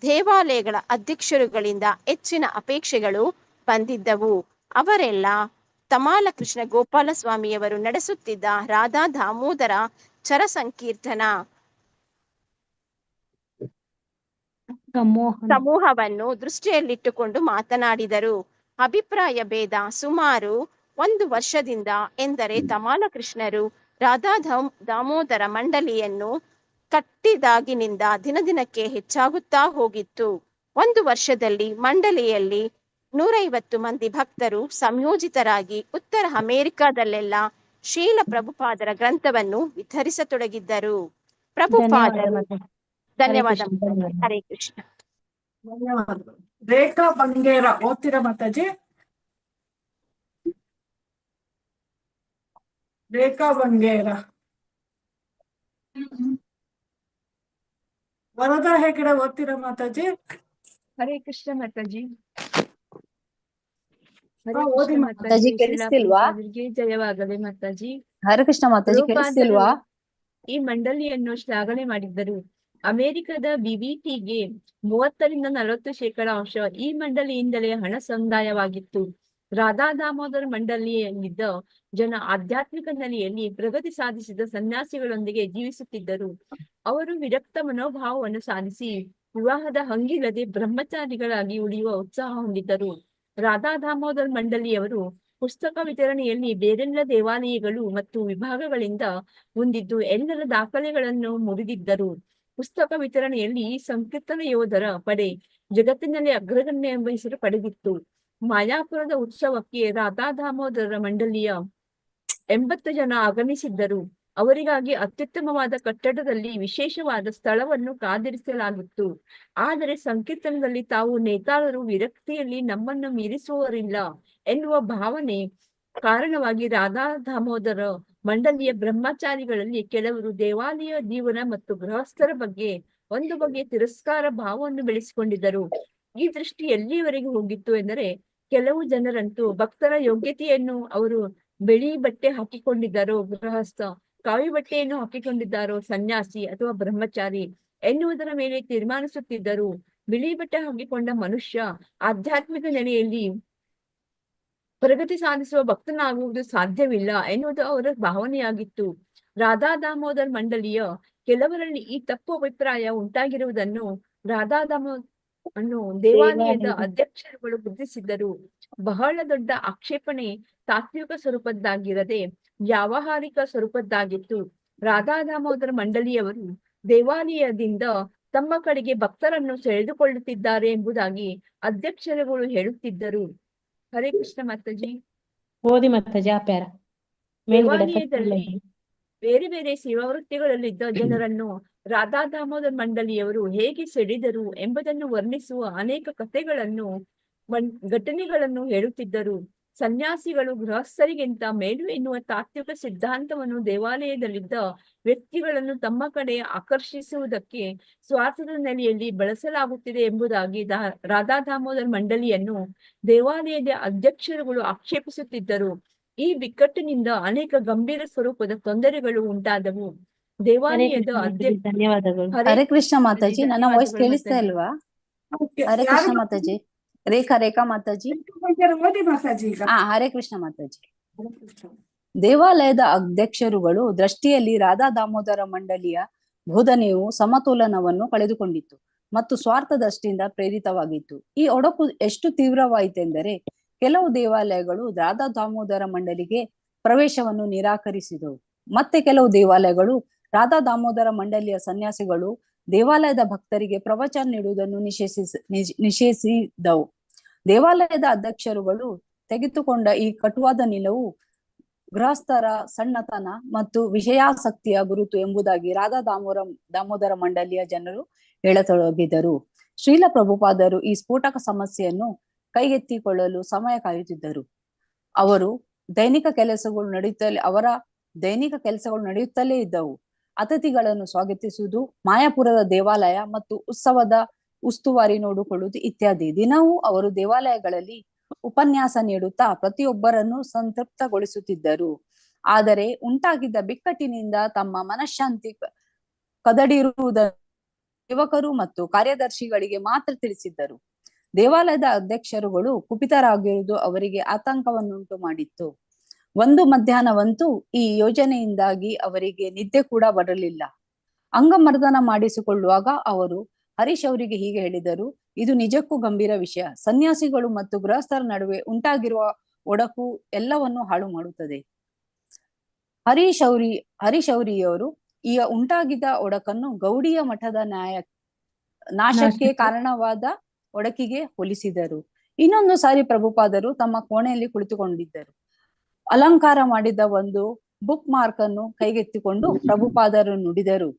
ದೇವಾಲಯಗಳ ಅಧ್ಯಕ್ಷರುಗಳಿಂದ ಹೆಚ್ಚಿನ ಅಪೇಕ್ಷೆಗಳು ಬಂದಿದ್ದವು. ಅವರೆಲ್ಲ ತಮಾಲ ಕೃಷ್ಣ ಗೋಪಾಲ ಸ್ವಾಮಿಯವರು ನಡೆಸುತ್ತಿದ್ದ ರಾಧಾ ದಾಮೋದರ ಚರ ಸಂಕೀರ್ತನ ಸಮೂಹವನ್ನು ದೃಷ್ಟಿಯಲ್ಲಿಟ್ಟುಕೊಂಡು ಮಾತನಾಡಿದರು. ಅಭಿಪ್ರಾಯ ಭೇದ ಸುಮಾರು 1 ವರ್ಷದಿಂದ ಎಂದರೆ ತಮಾಲ ಕೃಷ್ಣರು ರಾಧಾ ದಾಮೋದರ ಮಂಡಳಿಯನ್ನು ಕಟ್ಟಿದಾಗಿನಿಂದ ದಿನದಿನಕ್ಕೆ ಹೆಚ್ಚಾಗುತ್ತಾ ಹೋಗಿತ್ತು. 1 ವರ್ಷದಲ್ಲಿ ಮಂಡಳಿಯಲ್ಲಿ 150 ಮಂದಿ ಭಕ್ತರು ಸಂಯೋಜಿತರಾಗಿ ಉತ್ತರ ಅಮೆರಿಕಾದಲ್ಲೆಲ್ಲ ಶ್ರೀಲ ಪ್ರಭುಪಾದರ ಗ್ರಂಥವನ್ನು ವಿತರಿಸತೊಡಗಿದ್ದರು. ಪ್ರಭುಪಾದರು ಧನ್ಯವಾದ. ಹರೇ ಕೃಷ್ಣ. ಧನ್ಯವಾದ. ರೇಖಾ ಬಂಗೇರ ಓದ್ತೀರಾ ಮಾತಾಜಿ? ರೇಖಾ ಬಂಗೇರ. ವರದಾ ಹೆಗಡೆ ಓದ್ತೀರಾ ಮಾತಾಜಿ? ಹರೇ ಕೃಷ್ಣ ಮಾತಾಜಿ. ಓದಿ ಮಾತಾಜಿ. ಕೇಳಿಸ್ತಿಲ್ವಾ? ಜಯವಾಗಲಿ ಮಾತಾಜಿ. ಹರೇ ಕೃಷ್ಣ ಮಾತಾಜಿ, ಕೇಳಿಸ್ತಿಲ್ವಾ? ಈ ಮಂಡಳಿಯನ್ನು ಶ್ಲಾಘನೆ ಮಾಡಿದ್ದರು. ಅಮೆರಿಕದ ಬಿಬಿಟಿಗೆ 30ರಿಂದ 40% ಅಂಶ ಈ ಮಂಡಳಿಯಿಂದಲೇ ಹಣ ಸಂದಾಯವಾಗಿತ್ತು. ರಾಧಾ ದಾಮೋದರ ಮಂಡಳಿಯಲ್ಲಿದ್ದ ಜನ ಆಧ್ಯಾತ್ಮಿಕ ನೆಲೆಯಲ್ಲಿ ಪ್ರಗತಿ ಸಾಧಿಸಿದ ಸನ್ಯಾಸಿಗಳೊಂದಿಗೆ ಜೀವಿಸುತ್ತಿದ್ದರು. ಅವರು ವಿರಕ್ತ ಮನೋಭಾವವನ್ನು ಸಾಧಿಸಿ ವಿವಾಹದ ಹಂಗಿಲ್ಲದೆ ಬ್ರಹ್ಮಚಾರಿಗಳಾಗಿ ಉಳಿಯುವ ಉತ್ಸಾಹ ಹೊಂದಿದ್ದರು. ರಾಧಾ ದಾಮೋದರ್ ಮಂಡಲಿಯವರು ಪುಸ್ತಕ ವಿತರಣೆಯಲ್ಲಿ ಬೇರೆಲ್ಲ ದೇವಾಲಯಗಳು ಮತ್ತು ವಿಭಾಗಗಳಿಂದ ಹೊಂದಿದ್ದು ಎಲ್ಲರ ದಾಖಲೆಗಳನ್ನು ಮುರಿದಿದ್ದರು. ಪುಸ್ತಕ ವಿತರಣೆಯಲ್ಲಿ ಈ ಸಂಕೀರ್ತನ ಯೋಧರ ಪಡೆ ಜಗತ್ತಿನಲ್ಲಿ ಅಗ್ರಗಣ್ಯ ಎಂಬ ಹೆಸರು ಪಡೆದಿತ್ತು. ಮಾಯಾಪುರದ ಉತ್ಸವಕ್ಕೆ ರಾಧಾ ದಾಮೋದರ ಮಂಡಲಿಯ 80 ಜನ ಆಗಮಿಸಿದ್ದರು. ಅವರಿಗಾಗಿ ಅತ್ಯುತ್ತಮವಾದ ಕಟ್ಟಡದಲ್ಲಿ ವಿಶೇಷವಾದ ಸ್ಥಳವನ್ನು ಕಾದಿರಿಸಲಾಗಿತ್ತು. ಆದರೆ ಸಂಕೀರ್ತನದಲ್ಲಿ ತಾವು ನೇತಾರರು ವಿರಕ್ತಿಯಲ್ಲಿ ನಮ್ಮನ್ನು ಮೀರಿಸುವವರಿಲ್ಲ ಎನ್ನುವ ಭಾವನೆ ಕಾರಣವಾಗಿ ರಾಧಾ ದಾಮೋದರ ಮಂಡಲಿಯ ಬ್ರಹ್ಮಚಾರಿಗಳಲ್ಲಿ ಕೆಲವರು ದೇವಾಲಯ ಜೀವನ ಮತ್ತು ಗೃಹಸ್ಥರ ಬಗ್ಗೆ ಒಂದು ಬಗೆಯ ತಿರಸ್ಕಾರ ಭಾವವನ್ನು ಬೆಳೆಸಿಕೊಂಡಿದ್ದರು. ಈ ದೃಷ್ಟಿ ಎಲ್ಲಿಯವರೆಗೆ ಹೋಗಿತ್ತು ಎಂದರೆ, ಕೆಲವು ಜನರಂತೂ ಭಕ್ತರ ಯೋಗ್ಯತೆಯನ್ನು ಅವರು ಬಿಳಿ ಬಟ್ಟೆ ಹಾಕಿಕೊಂಡಿದ್ದಾರೋ ಗೃಹಸ್ಥ, ಕಾವಿ ಬಟ್ಟೆಯನ್ನು ಹಾಕಿಕೊಂಡಿದ್ದಾರೋ ಸನ್ಯಾಸಿ ಅಥವಾ ಬ್ರಹ್ಮಚಾರಿ ಎನ್ನುವುದರ ಮೇಲೆ ತೀರ್ಮಾನಿಸುತ್ತಿದ್ದರು. ಬಿಳಿ ಬಟ್ಟೆ ಹಾಕಿಕೊಂಡ ಮನುಷ್ಯ ಆಧ್ಯಾತ್ಮಿಕ ನೆಲೆಯಲ್ಲಿ ಪ್ರಗತಿ ಸಾಧಿಸುವ ಭಕ್ತನಾಗುವುದು ಸಾಧ್ಯವಿಲ್ಲ ಎನ್ನುವುದು ಅವರ ಭಾವನೆಯಾಗಿತ್ತು. ರಾಧಾ ದಾಮೋದರ್ ಮಂಡಲಿಯ ಕೆಲವರಲ್ಲಿ ಈ ತಪ್ಪು ಅಭಿಪ್ರಾಯ ಉಂಟಾಗಿರುವುದನ್ನು ರಾಧಾ ಅನ್ನು ದೇವಾಲಯದ ಅಧ್ಯಕ್ಷರುಗಳು ಗುರುತಿಸಿದ್ದರು. ಬಹಳ ದೊಡ್ಡ ಆಕ್ಷೇಪಣೆ ತಾತ್ವಿಕ ಸ್ವರೂಪದ್ದಾಗಿರದೆ ವ್ಯಾವಹಾರಿಕ ಸ್ವರೂಪದ್ದಾಗಿತ್ತು. ರಾಧಾ ದಾಮೋದರ ಮಂಡಲಿಯವರು ದೇವಾಲಯದಿಂದ ತಮ್ಮ ಕಡೆಗೆ ಭಕ್ತರನ್ನು ಸೆಳೆದುಕೊಳ್ಳುತ್ತಿದ್ದಾರೆ ಎಂಬುದಾಗಿ ಅಧ್ಯಕ್ಷರುಗಳು ಹೇಳುತ್ತಿದ್ದರು. ಹರೇ ಕೃಷ್ಣ ಮಾತಾಜಿ. ಓದಿ ಮಾತಾಜಿ ಆ ಪ್ಯಾರ ಮೇಲ್ಗಡೆ ದೇವಾಲಯದಲ್ಲಿ ಬೇರೆ ಬೇರೆ ಸೇವಾವೃತ್ತಿಗಳಲ್ಲಿದ್ದ ಜನರನ್ನು ರಾಧಾ ದಾಮೋದರ್ ಮಂಡಲಿಯವರು ಹೇಗೆ ಸೆಳೆದರು ಎಂಬುದನ್ನು ವರ್ಣಿಸುವ ಅನೇಕ ಕಥೆಗಳನ್ನು ಘಟನೆಗಳನ್ನು ಹೇಳುತ್ತಿದ್ದರು. ಸನ್ಯಾಸಿಗಳು ಗೃಹಸ್ಥರಿಗಿಂತ ಮೇಲು ಎನ್ನುವ ತಾತ್ವಿಕ ಸಿದ್ಧಾಂತವನ್ನು ದೇವಾಲಯದಲ್ಲಿದ್ದ ವ್ಯಕ್ತಿಗಳನ್ನು ತಮ್ಮ ಕಡೆ ಆಕರ್ಷಿಸುವುದಕ್ಕೆ ಸ್ವಾರ್ಥದ ನೆಲೆಯಲ್ಲಿ ಬಳಸಲಾಗುತ್ತಿದೆ ಎಂಬುದಾಗಿ ರಾಧಾ ದಾಮೋದರ್ ಮಂಡಲಿಯನ್ನು ದೇವಾಲಯದ ಅಧ್ಯಕ್ಷರುಗಳು ಆಕ್ಷೇಪಿಸುತ್ತಿದ್ದರು. ಈ ಬಿಕ್ಕಟ್ಟಿನಿಂದ ಅನೇಕ ಗಂಭೀರ ಸ್ವರೂಪದ ತೊಂದರೆಗಳು ಉಂಟಾದವು. ದೇವಾಲಯದ ಧನ್ಯವಾದಗಳು. ಹರೇ ಕೃಷ್ಣ ಮಾತಾಜಿ, ನನ್ನ ವಾಯ್ಸ್ ಕೇಳಿಸ್ತಾ ಇಲ್ವಾ? ಹರೇ ಕೃಷ್ಣ ಮಾತಾಜಿ. ರೇಖಾ ಮಾತಾಜಿ. ಹರೇ ಕೃಷ್ಣ ಮಾತಾಜಿ. ದೇವಾಲಯದ ಅಧ್ಯಕ್ಷರುಗಳು ದೃಷ್ಟಿಯಲ್ಲಿ ರಾಧಾ ದಾಮೋದರ ಮಂಡಲಿಯ ಬೋಧನೆಯು ಸಮತೋಲನವನ್ನು ಕಳೆದುಕೊಂಡಿತ್ತು ಮತ್ತು ಸ್ವಾರ್ಥ ದೃಷ್ಟಿಯಿಂದ ಪ್ರೇರಿತವಾಗಿತ್ತು. ಈ ಒಡಕು ಎಷ್ಟು ತೀವ್ರವಾಯಿತೆಂದರೆ, ಕೆಲವು ದೇವಾಲಯಗಳು ರಾಧಾ ದಾಮೋದರ ಮಂಡಲಿಗೆ ಪ್ರವೇಶವನ್ನು ನಿರಾಕರಿಸಿದವು. ಮತ್ತೆ ಕೆಲವು ದೇವಾಲಯಗಳು ರಾಧಾ ದಾಮೋದರ ಮಂಡಲಿಯ ಸನ್ಯಾಸಿಗಳು ದೇವಾಲಯದ ಭಕ್ತರಿಗೆ ಪ್ರವಚನ ನೀಡುವುದನ್ನು ನಿಷೇಧಿಸಿದವು. ದೇವಾಲಯದ ಅಧ್ಯಕ್ಷರುಗಳು ತೆಗೆದುಕೊಂಡ ಈ ಕಟುವಾದ ನಿಲುವು ಗೃಹಸ್ಥರ ಸಣ್ಣತನ ಮತ್ತು ವಿಷಯಾಸಕ್ತಿಯ ಗುರುತು ಎಂಬುದಾಗಿ ರಾಧಾ ದಾಮೋದರ ಮಂಡಲಿಯ ಜನರು ಹೇಳತೊಡಗಿದರು. ಶ್ರೀಲ ಪ್ರಭುಪಾದರು ಈ ಸ್ಫೋಟಕ ಸಮಸ್ಯೆಯನ್ನು ಕೈಗೆತ್ತಿಕೊಳ್ಳಲು ಸಮಯ ಕಾಯುತ್ತಿದ್ದರು. ಅವರ ದೈನಿಕ ಕೆಲಸಗಳು ನಡೆಯುತ್ತಲೇ ಇದ್ದವು. ಅತಿಥಿಗಳನ್ನು ಸ್ವಾಗತಿಸುವುದು, ಮಾಯಾಪುರದ ದೇವಾಲಯ ಮತ್ತು ಉತ್ಸವದ ಉಸ್ತುವಾರಿ ನೋಡಿಕೊಳ್ಳುವುದು ಇತ್ಯಾದಿ. ದಿನವೂ ಅವರು ದೇವಾಲಯಗಳಲ್ಲಿ ಉಪನ್ಯಾಸ ನೀಡುತ್ತಾ ಪ್ರತಿಯೊಬ್ಬರನ್ನು ಸಂತೃಪ್ತಗೊಳಿಸುತ್ತಿದ್ದರು. ಆದರೆ ಉಂಟಾಗಿದ್ದ ಬಿಕ್ಕಟ್ಟಿನಿಂದ ತಮ್ಮ ಮನಃಶಾಂತಿ ಕದಡಿರುವುದನ್ನು ಸೇವಕರು ಮತ್ತು ಕಾರ್ಯದರ್ಶಿಗಳಿಗೆ ಮಾತ್ರ ತಿಳಿಸಿದ್ದರು. ದೇವಾಲಯದ ಅಧ್ಯಕ್ಷರುಗಳು ಕುಪಿತರಾಗಿರುವುದು ಅವರಿಗೆ ಆತಂಕವನ್ನುಂಟು ಮಾಡಿತ್ತು. ಒಂದು ಮಧ್ಯಾಹ್ನವಂತೂ ಈ ಯೋಜನೆಯಿಂದಾಗಿ ಅವರಿಗೆ ನಿದ್ದೆ ಕೂಡ ಬರಲಿಲ್ಲ. ಅಂಗಮರ್ದನ ಮಾಡಿಸಿಕೊಳ್ಳುವಾಗ ಅವರು ಹರೀಶ್ ಅವರಿಗೆ ಹೀಗೆ ಹೇಳಿದರು: ಇದು ನಿಜಕ್ಕೂ ಗಂಭೀರ ವಿಷಯ. ಸನ್ಯಾಸಿಗಳು ಮತ್ತು ಗೃಹಸ್ಥರ ನಡುವೆ ಉಂಟಾಗಿರುವ ಒಡಕು ಎಲ್ಲವನ್ನು ಹಾಳು ಮಾಡುತ್ತದೆ. ಹರೀಶ್ ಅವರಿಯವರು ಈ ಉಂಟಾಗಿದ್ದ ಒಡಕನ್ನು ಗೌಡಿಯ ಮಠದ ನಾಶಕ್ಕೆ ಕಾರಣವಾದ ಒಡಕಿಗೆ ಹೋಲಿಸಿದರು. ಇನ್ನೊಂದು ಸಾರಿ ಪ್ರಭುಪಾದರು ತಮ್ಮ ಕೋಣೆಯಲ್ಲಿ ಕುಳಿತುಕೊಂಡಿದ್ದರು. ಅಲಂಕಾರ ಮಾಡಿದ ಒಂದು ಬುಕ್ ಮಾರ್ಕ್ ಅನ್ನು ಕೈಗೆತ್ತಿಕೊಂಡು ಪ್ರಭುಪಾದರು ನುಡಿದರು: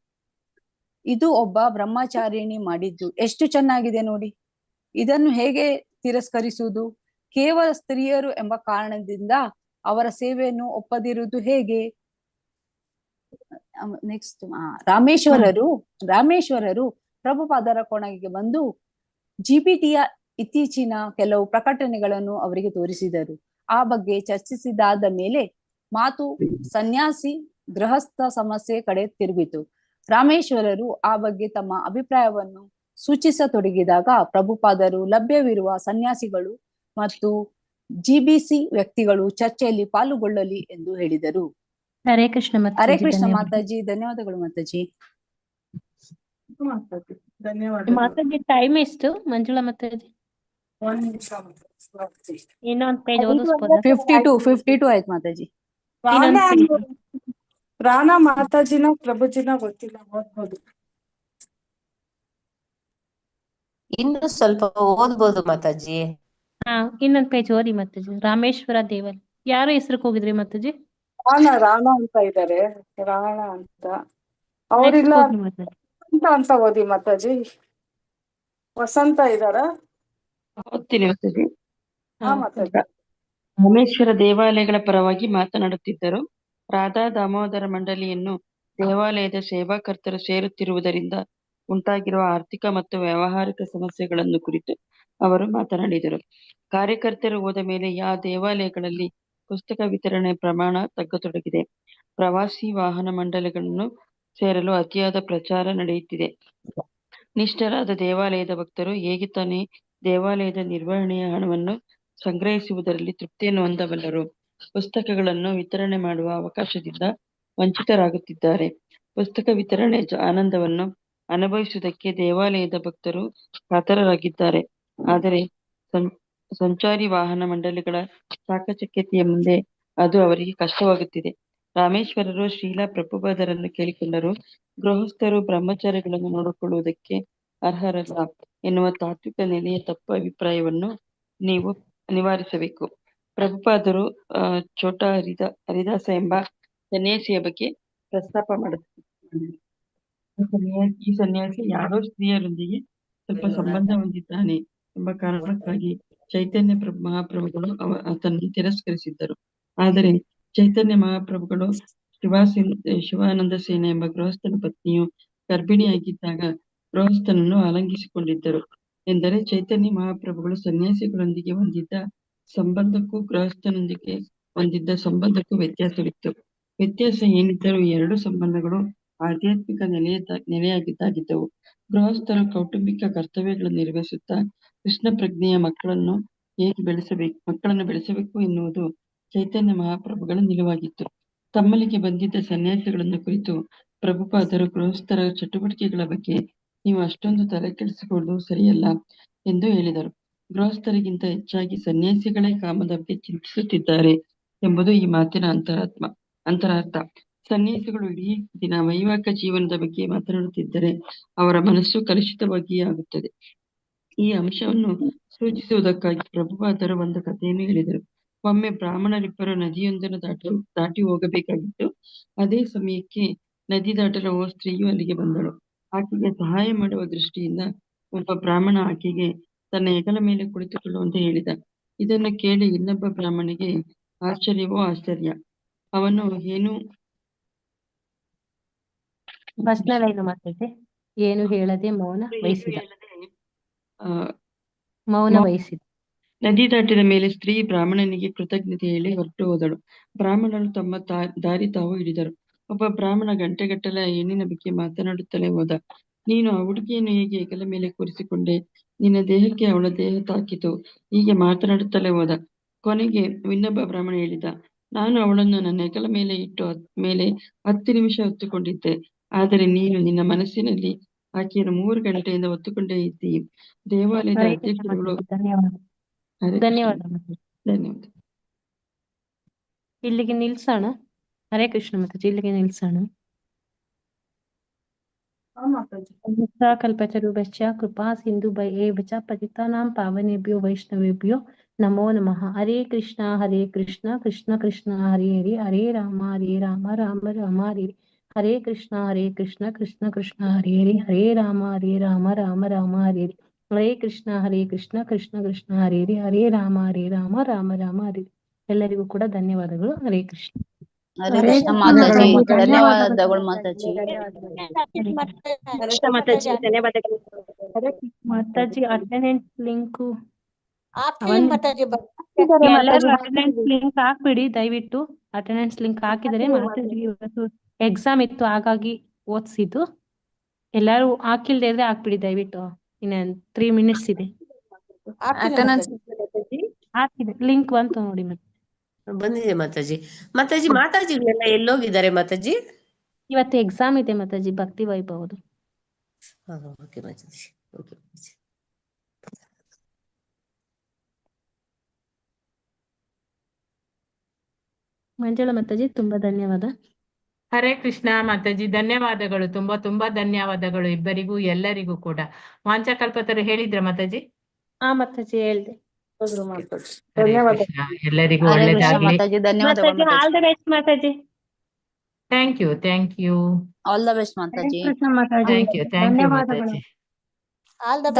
ಇದು ಒಬ್ಬ ಬ್ರಹ್ಮಚಾರಿಣಿ ಮಾಡಿದ್ದು. ಎಷ್ಟು ಚೆನ್ನಾಗಿದೆ ನೋಡಿ. ಇದನ್ನು ಹೇಗೆ ತಿರಸ್ಕರಿಸುವುದು? ಕೇವಲ ಸ್ತ್ರೀಯರು ಎಂಬ ಕಾರಣದಿಂದ ಅವರ ಸೇವೆಯನ್ನು ಒಪ್ಪದಿರುವುದು ಹೇಗೆ? ನೆಕ್ಸ್ಟ್ ರಾಮೇಶ್ವರರು ಪ್ರಭುಪಾದರ ಕೋಣೆಗೆ ಬಂದು ಜಿಬಿಟಿಯ ಇತ್ತೀಚಿನ ಕೆಲವು ಪ್ರಕಟಣೆಗಳನ್ನು ಅವರಿಗೆ ತೋರಿಸಿದರು. ಆ ಬಗ್ಗೆ ಚರ್ಚಿಸಿದಾದ ಮೇಲೆ ಮಾತು ಸನ್ಯಾಸಿ ಗೃಹಸ್ಥ ಸಮಸ್ಯೆ ಕಡೆ ತಿರುಗಿತು. ರಾಮೇಶ್ವರರು ಆ ಬಗ್ಗೆ ತಮ್ಮ ಅಭಿಪ್ರಾಯವನ್ನು ಸೂಚಿಸತೊಡಗಿದಾಗ ಪ್ರಭುಪಾದರು ಲಭ್ಯವಿರುವ ಸನ್ಯಾಸಿಗಳು ಮತ್ತು ಜಿಬಿಸಿ ವ್ಯಕ್ತಿಗಳು ಚರ್ಚೆಯಲ್ಲಿ ಪಾಲ್ಗೊಳ್ಳಲಿ ಎಂದು ಹೇಳಿದರು. ಹರೇ ಕೃಷ್ಣ ಹರೇ ಮಾತಾಜಿ, ಕೃಷ್ಣ ಧನ್ಯವಾದ. ಮಾತಾಜಿ, ಧನ್ಯವಾದಗಳು ಮಾತಾಜಿ. ಮಾತಾಜಿ ಧನ್ಯವಾದಗಳು. ಮಾತಾಜಿ ಟೈಮ್ ಎಷ್ಟು ಮಂಜುಳಾ ಮಾತಾಜಿ? ಒಂದ್ ನಿಮಿಷ ಮಾತಾಜಿ. ಇನ್ನೊಂದ್ ಪೇಜ್ ಓದಿಸ್ಬೋದಾ? 52 ಆಯ್ತು ಮಾತಾಜಿ. ಪ್ರಾಣ ಮಾತಾಜಿನ ಪ್ರಭುಜಿನ ಗೊತ್ತಿಲ್ಲ, ಓದ್ಬೋದು. ಇನ್ನು ಸ್ವಲ್ಪ ಓದ್ಬೋದು ಮಾತಾಜಿ. ಹಾ, ಇನ್ನೊಂದ್ ಪೇಜ್ ಓದಿ ಮಾತಾಜಿ. ರಾಮೇಶ್ವರ ದೇವಲ್ ಯಾರು ಹೆಸರಿಗೆ ಹೋಗಿದ್ರಿ ಮಾತಾಜಿ? ರಾಣ ಅಂತ ಇದ್ದಾರೆ, ರಾಣ ಅಂತ ಅವರಿಲ್ಲ ಅಂತ ಓದಿ ಮಾತಾಜಿ. ವಸಂತ ಇದಾರ? ಓದ್ತೀನಿ ಮಾತಾಜಿ. ಹಾ ಮಾತಾಜಿ. ರಾಮೇಶ್ವರ ದೇವಾಲಯಗಳ ಪರವಾಗಿ ಮಾತನಾಡುತ್ತಿದ್ದರು. ರಾಧಾ ದಾಮೋದರ ಮಂಡಳಿಯನ್ನು ದೇವಾಲಯದ ಸೇವಾಕರ್ತರು ಸೇರುತ್ತಿರುವುದರಿಂದ ಉಂಟಾಗಿರುವ ಆರ್ಥಿಕ ಮತ್ತು ವ್ಯಾವಹಾರಿಕ ಸಮಸ್ಯೆಗಳನ್ನು ಕುರಿತು ಅವರು ಮಾತನಾಡಿದರು. ಕಾರ್ಯಕರ್ತರು ಹೋದ ಮೇಲೆ ದೇವಾಲಯಗಳಲ್ಲಿ ಪುಸ್ತಕ ವಿತರಣೆ ಪ್ರಮಾಣ ತಗ್ಗತೊಡಗಿದೆ. ಪ್ರವಾಸಿ ವಾಹನ ಮಂಡಳಿಗಳನ್ನು ಸೇರಲು ಅತಿಯಾದ ಪ್ರಚಾರ ನಡೆಯುತ್ತಿದೆ. ನಿಷ್ಠರಾದ ದೇವಾಲಯದ ಭಕ್ತರು ಹೇಗೆ ತಾನೇ ದೇವಾಲಯದ ನಿರ್ವಹಣೆಯ ಹಣವನ್ನು ಸಂಗ್ರಹಿಸುವುದರಲ್ಲಿ ತೃಪ್ತಿಯನ್ನು ಹೊಂದಬಲ್ಲರು? ಪುಸ್ತಕಗಳನ್ನು ವಿತರಣೆ ಮಾಡುವ ಅವಕಾಶದಿಂದ ವಂಚಿತರಾಗುತ್ತಿದ್ದಾರೆ. ಪುಸ್ತಕ ವಿತರಣೆ ಆನಂದವನ್ನು ಅನುಭವಿಸುವುದಕ್ಕೆ ದೇವಾಲಯದ ಭಕ್ತರು ಕಾತರರಾಗಿದ್ದಾರೆ. ಆದರೆ ಸಂಚಾರಿ ವಾಹನ ಮಂಡಳಿಗಳ ಚಾಕಚಕ್ಯತೆಯ ಮುಂದೆ ಅದು ಅವರಿಗೆ ಕಷ್ಟವಾಗುತ್ತಿದೆ. ರಾಮೇಶ್ವರರು ಶ್ರೀಲ ಪ್ರಭುಪಾದರನ್ನು ಕೇಳಿಕೊಂಡರು. ಗೃಹಸ್ಥರು ಬ್ರಹ್ಮಚಾರಿಗಳನ್ನು ನೋಡಿಕೊಳ್ಳುವುದಕ್ಕೆ ಅರ್ಹರಲ್ಲ ಎನ್ನುವ ತಾತ್ವಿಕ ನೆಲೆಯ ತಪ್ಪು ಅಭಿಪ್ರಾಯವನ್ನು ನೀವು ನಿವಾರಿಸಬೇಕು. ಪ್ರಭುಪಾದರು ಚೋಟ ಹರಿದಾಸ ಎಂಬ ಸನ್ಯಾಸಿಯ ಬಗ್ಗೆ ಪ್ರಸ್ತಾಪ ಮಾಡುತ್ತಾರೆ. ಈ ಸನ್ಯಾಸಿ ಯಾರೋ ಸ್ತ್ರೀಯರೊಂದಿಗೆ ಸ್ವಲ್ಪ ಸಂಬಂಧ ಹೊಂದಿದ್ದಾನೆ ಎಂಬ ಕಾರಣಕ್ಕಾಗಿ ಚೈತನ್ಯ ಮಹಾಪ್ರಭುಗಳು ಆತನನ್ನು ತಿರಸ್ಕರಿಸಿದ್ದರು. ಆದರೆ ಚೈತನ್ಯ ಮಹಾಪ್ರಭುಗಳು ಶಿವಾನಂದ ಸೇನ ಎಂಬ ಗೃಹಸ್ಥನ ಪತ್ನಿಯು ಗರ್ಭಿಣಿಯಾಗಿದ್ದಾಗ ಗೃಹಸ್ಥನನ್ನು ಆಲಂಗಿಸಿಕೊಂಡಿದ್ದರು. ಎಂದರೆ ಚೈತನ್ಯ ಮಹಾಪ್ರಭುಗಳು ಸನ್ಯಾಸಿಗಳೊಂದಿಗೆ ಹೊಂದಿದ್ದ ಸಂಬಂಧಕ್ಕೂ ಗೃಹಸ್ಥನೊಂದಿಗೆ ಹೊಂದಿದ್ದ ಸಂಬಂಧಕ್ಕೂ ವ್ಯತ್ಯಾಸವಿತ್ತು. ವ್ಯತ್ಯಾಸ ಏನಿದ್ದರೂ ಈ ಎರಡು ಸಂಬಂಧಗಳು ಆಧ್ಯಾತ್ಮಿಕ ನೆಲೆಯಾಗಿದ್ದಾಗಿದ್ದವು. ಗೃಹಸ್ಥರು ಕೌಟುಂಬಿಕ ಕರ್ತವ್ಯಗಳನ್ನು ನಿರ್ವಹಿಸುತ್ತಾ ಕೃಷ್ಣ ಪ್ರಜ್ಞೆಯ ಮಕ್ಕಳನ್ನು ಬೆಳೆಸಬೇಕು ಎನ್ನುವುದು ಚೈತನ್ಯ ಮಹಾಪ್ರಭುಗಳ ನಿಲುವಾಗಿತ್ತು. ತಮ್ಮಲ್ಲಿಗೆ ಬಂದಿದ್ದ ಸನ್ಯಾಸಿಗಳನ್ನು ಕುರಿತು ಪ್ರಭುಪಾದರು ಗೃಹಸ್ಥರ ಚಟುವಟಿಕೆಗಳ ಬಗ್ಗೆ ನೀವು ಅಷ್ಟೊಂದು ತಲೆ ಕೆಡಿಸಿಕೊಳ್ಳುವುದು ಸರಿಯಲ್ಲ ಎಂದು ಹೇಳಿದರು. ಗೃಹಸ್ಥರಿಗಿಂತ ಹೆಚ್ಚಾಗಿ ಸನ್ಯಾಸಿಗಳೇ ಕಾಮದ ಬಗ್ಗೆ ಚಿಂತಿಸುತ್ತಿದ್ದಾರೆ ಎಂಬುದು ಈ ಮಾತಿನ ಅಂತರಾರ್ಥ. ಸನ್ಯಾಸಿಗಳು ಇಡೀ ದಿನ ವೈವಾಹಿಕ ಜೀವನದ ಬಗ್ಗೆ ಮಾತನಾಡುತ್ತಿದ್ದರೆ ಅವರ ಮನಸ್ಸು ಕಲುಷಿತವಾಗಿಯೇ ಆಗುತ್ತದೆ. ಈ ಅಂಶವನ್ನು ಸೂಚಿಸುವುದಕ್ಕಾಗಿ ಪ್ರಭುಪಾದರು ಒಂದು ಕಥೆಯನ್ನು ಹೇಳಿದರು. ಒಮ್ಮೆ ಬ್ರಾಹ್ಮಣರಿಬ್ಬರು ನದಿಯೊಂದನ್ನು ದಾಟಿ ಹೋಗಬೇಕಾಗಿತ್ತು. ಅದೇ ಸಮಯಕ್ಕೆ ನದಿ ದಾಟಲು ಹೋದ ಸ್ತ್ರೀಯು ಅಲ್ಲಿಗೆ ಬಂದಳು. ಆಕೆಗೆ ಸಹಾಯ ಮಾಡುವ ದೃಷ್ಟಿಯಿಂದ ಒಬ್ಬ ಬ್ರಾಹ್ಮಣ ಆಕೆಗೆ ತನ್ನ ಹೆಗಲ ಮೇಲೆ ಕುಳಿತುಕೊಳ್ಳುವಂತೆ ಹೇಳಿದ. ಇದನ್ನು ಕೇಳಿ ಇನ್ನೊಬ್ಬ ಬ್ರಾಹ್ಮಣಿಗೆ ಆಶ್ಚರ್ಯವೋ ಆಶ್ಚರ್ಯ. ಅವನು ಏನು ಹೇಳದೆ ಮೌನ ವಹಿಸಿದ. ನದಿ ದಾಟಿದ ಮೇಲೆ ಸ್ತ್ರೀ ಬ್ರಾಹ್ಮಣನಿಗೆ ಕೃತಜ್ಞತೆ ಹೇಳಿ ಹೊರಟು ಹೋದಳು. ಬ್ರಾಹ್ಮಣರು ತಮ್ಮ ದಾರಿ ತಾವು ಹಿಡಿದರು. ಒಬ್ಬ ಬ್ರಾಹ್ಮಣ ಗಂಟೆಗಟ್ಟಲೆ ಆ ಹೆಣ್ಣಿನ ಬಗ್ಗೆ ಮಾತನಾಡುತ್ತಲೇ ಹೋದ. ನೀನು ಆ ಹುಡುಗಿಯನ್ನು ಹೇಗೆ ಹೆಗಲ ಮೇಲೆ ಕೂರಿಸಿಕೊಂಡೆ? ನಿನ್ನ ದೇಹಕ್ಕೆ ಅವಳ ದೇಹ ತಾಕಿತು. ಹೀಗೆ ಮಾತನಾಡುತ್ತಲೇ ಹೋದ. ಕೊನೆಗೆ ಇನ್ನೊಬ್ಬ ಬ್ರಾಹ್ಮಣ ಹೇಳಿದ, ನಾನು ಅವಳನ್ನು ನನ್ನ ಹೆಗಲ ಮೇಲೆ ಇಟ್ಟು ಮೇಲೆ 10 ನಿಮಿಷ ಹೊತ್ತುಕೊಂಡಿದ್ದೆ. ಆದರೆ ನೀನು ನಿನ್ನ ಮನಸ್ಸಿನಲ್ಲಿ ಆಕೆಯನ್ನು 3 ಗಂಟೆಯಿಂದ ಹೊತ್ತುಕೊಂಡೇ ಇದ್ದೀ. ದೇವಾಲಯದ ಅಧ್ಯಕ್ಷರುಗಳು ಧನ್ಯವಾದ. ಇಲ್ಲಿಗೆ ನಿಲ್ಸೋಣ. ಹರೇ ಕೃಷ್ಣ ಮಾತಾಜಿ, ಇಲ್ಲಿಗೆ ನಿಲ್ಸೋಣ. ಕಲ್ಪತರುಭ್ಯಶ್ಚ ಕೃಪಾ ಸಿಂಧು ಭಯೇಭ್ಯಶ್ಚ ಪತಿತಾನಾಂ ಪಾವನೇಭ್ಯೋ ವೈಷ್ಣವೇಭ್ಯೋ ನಮೋ ನಮಃ. ಹರೇ ಕೃಷ್ಣ ಕೃಷ್ಣ ಕೃಷ್ಣ ಹರೇ ಹರೇ, ಹರೇ ರಾಮ ರಾಮ ರಾಮ ಹರೇ ಹರೇ ಕೃಷ್ಣ ಕೃಷ್ಣ ಕೃಷ್ಣ ಹರೇ ಹರೇ, ಹರೇ ರಾಮ ರಾಮ ರಾಮ ಹರೇ ಹರೇ, ಹರೇ ಕೃಷ್ಣ ಕೃಷ್ಣ ಕೃಷ್ಣ ಹರೇ ಹರೇ, ಹರೇ ರಾಮ ರಾಮ ರಾಮ ಹರೇ. ಎಲ್ಲರಿಗೂ ಕೂಡ ಧನ್ಯವಾದಗಳು. ಹರೇ ಕೃಷ್ಣ. ಹರೇ ಕೃಷ್ಣ ಮಾತಾಜಿ, ಧನ್ಯವಾದಗಳು ಮಾತಾಜಿ. ಮಾತಾಜಿ ಅಟೆಂಡೆನ್ಸ್ ಲಿಂಕ್ ಅಟೆಂಡೆನ್ಸ್ ಲಿಂಕ್ ಹಾಕ್ಬಿಡಿ ದಯವಿಟ್ಟು. ಅಟೆಂಡೆನ್ಸ್ ಲಿಂಕ್ ಹಾಕಿದರೆ ಮಾತಾಜಿ ಇವತ್ತು ಎಕ್ಸಾಮ್ ಇತ್ತು, ಹಾಗಾಗಿ ಓದಿಸಿದ್ದು. ಎಲ್ಲಾರು ಹಾಕಿಲ್ದೇ ಇದ್ರೆ ಹಾಕ್ಬಿಡಿ ದಯವಿಟ್ಟು. ಇನ್ನ 3 minutes ಇದೆ. ಹಾಕಿದೆ, ಲಿಂಕ್ ಬಂತು ನೋಡಿ ಮತ್ತೆ. ಬಂದಿದೆ ಮಾತಾಜಿ. ಮಾತಾಜಿಗಳೆಲ್ಲ ಎಲ್ಲೋಗಿದ್ದಾರೆ ಮಾತಾಜಿ? ಇವತ್ತು ಎಕ್ಸಾಮ್ ಇದೆ ಮಾತಾಜಿ, ಭಕ್ತಿ ವೈಭವದು. ಓಕೆ ಮಾತಾಜಿ, ಓಕೆ ಮಾತಾಜಿ. ಮಂಜುಳಾ ಮಾತಾಜಿ ತುಂಬಾ ಧನ್ಯವಾದ. ಹರೇ ಕೃಷ್ಣ ಮಾತಾಜಿ, ಧನ್ಯವಾದಗಳು. ತುಂಬಾ ತುಂಬಾ ಧನ್ಯವಾದಗಳು ಇಬ್ಬರಿಗೂ, ಎಲ್ಲರಿಗೂ ಕೂಡ. ವಾಂಚಾಕಲ್ಪತರು ಹೇಳಿದ್ರ ಮಾತಾಜಿ? ಮಾತಾಜಿ ಹೇಳ್ದೆ. ಹರೇ ಕೃಷ್ಣ, ಎಲ್ಲರಿಗೂ ಒಳ್ಳೇದಾಗ್ಲಿ. ಮಾತಾಜಿ ಧನ್ಯವಾದಗಳು ಆಲ್ ದ ಬೆಸ್ಟ್ ಮಾತಾಜಿ. Thank you, thank you. All the best ಮಾತಾಜಿ. ಕೃಷ್ಣ ಮಾತಾಜಿ, ಥ್ಯಾಂಕ್ ಯು ಧನ್ಯವಾದಗಳು. ಮಾತಾಜಿ. All the best.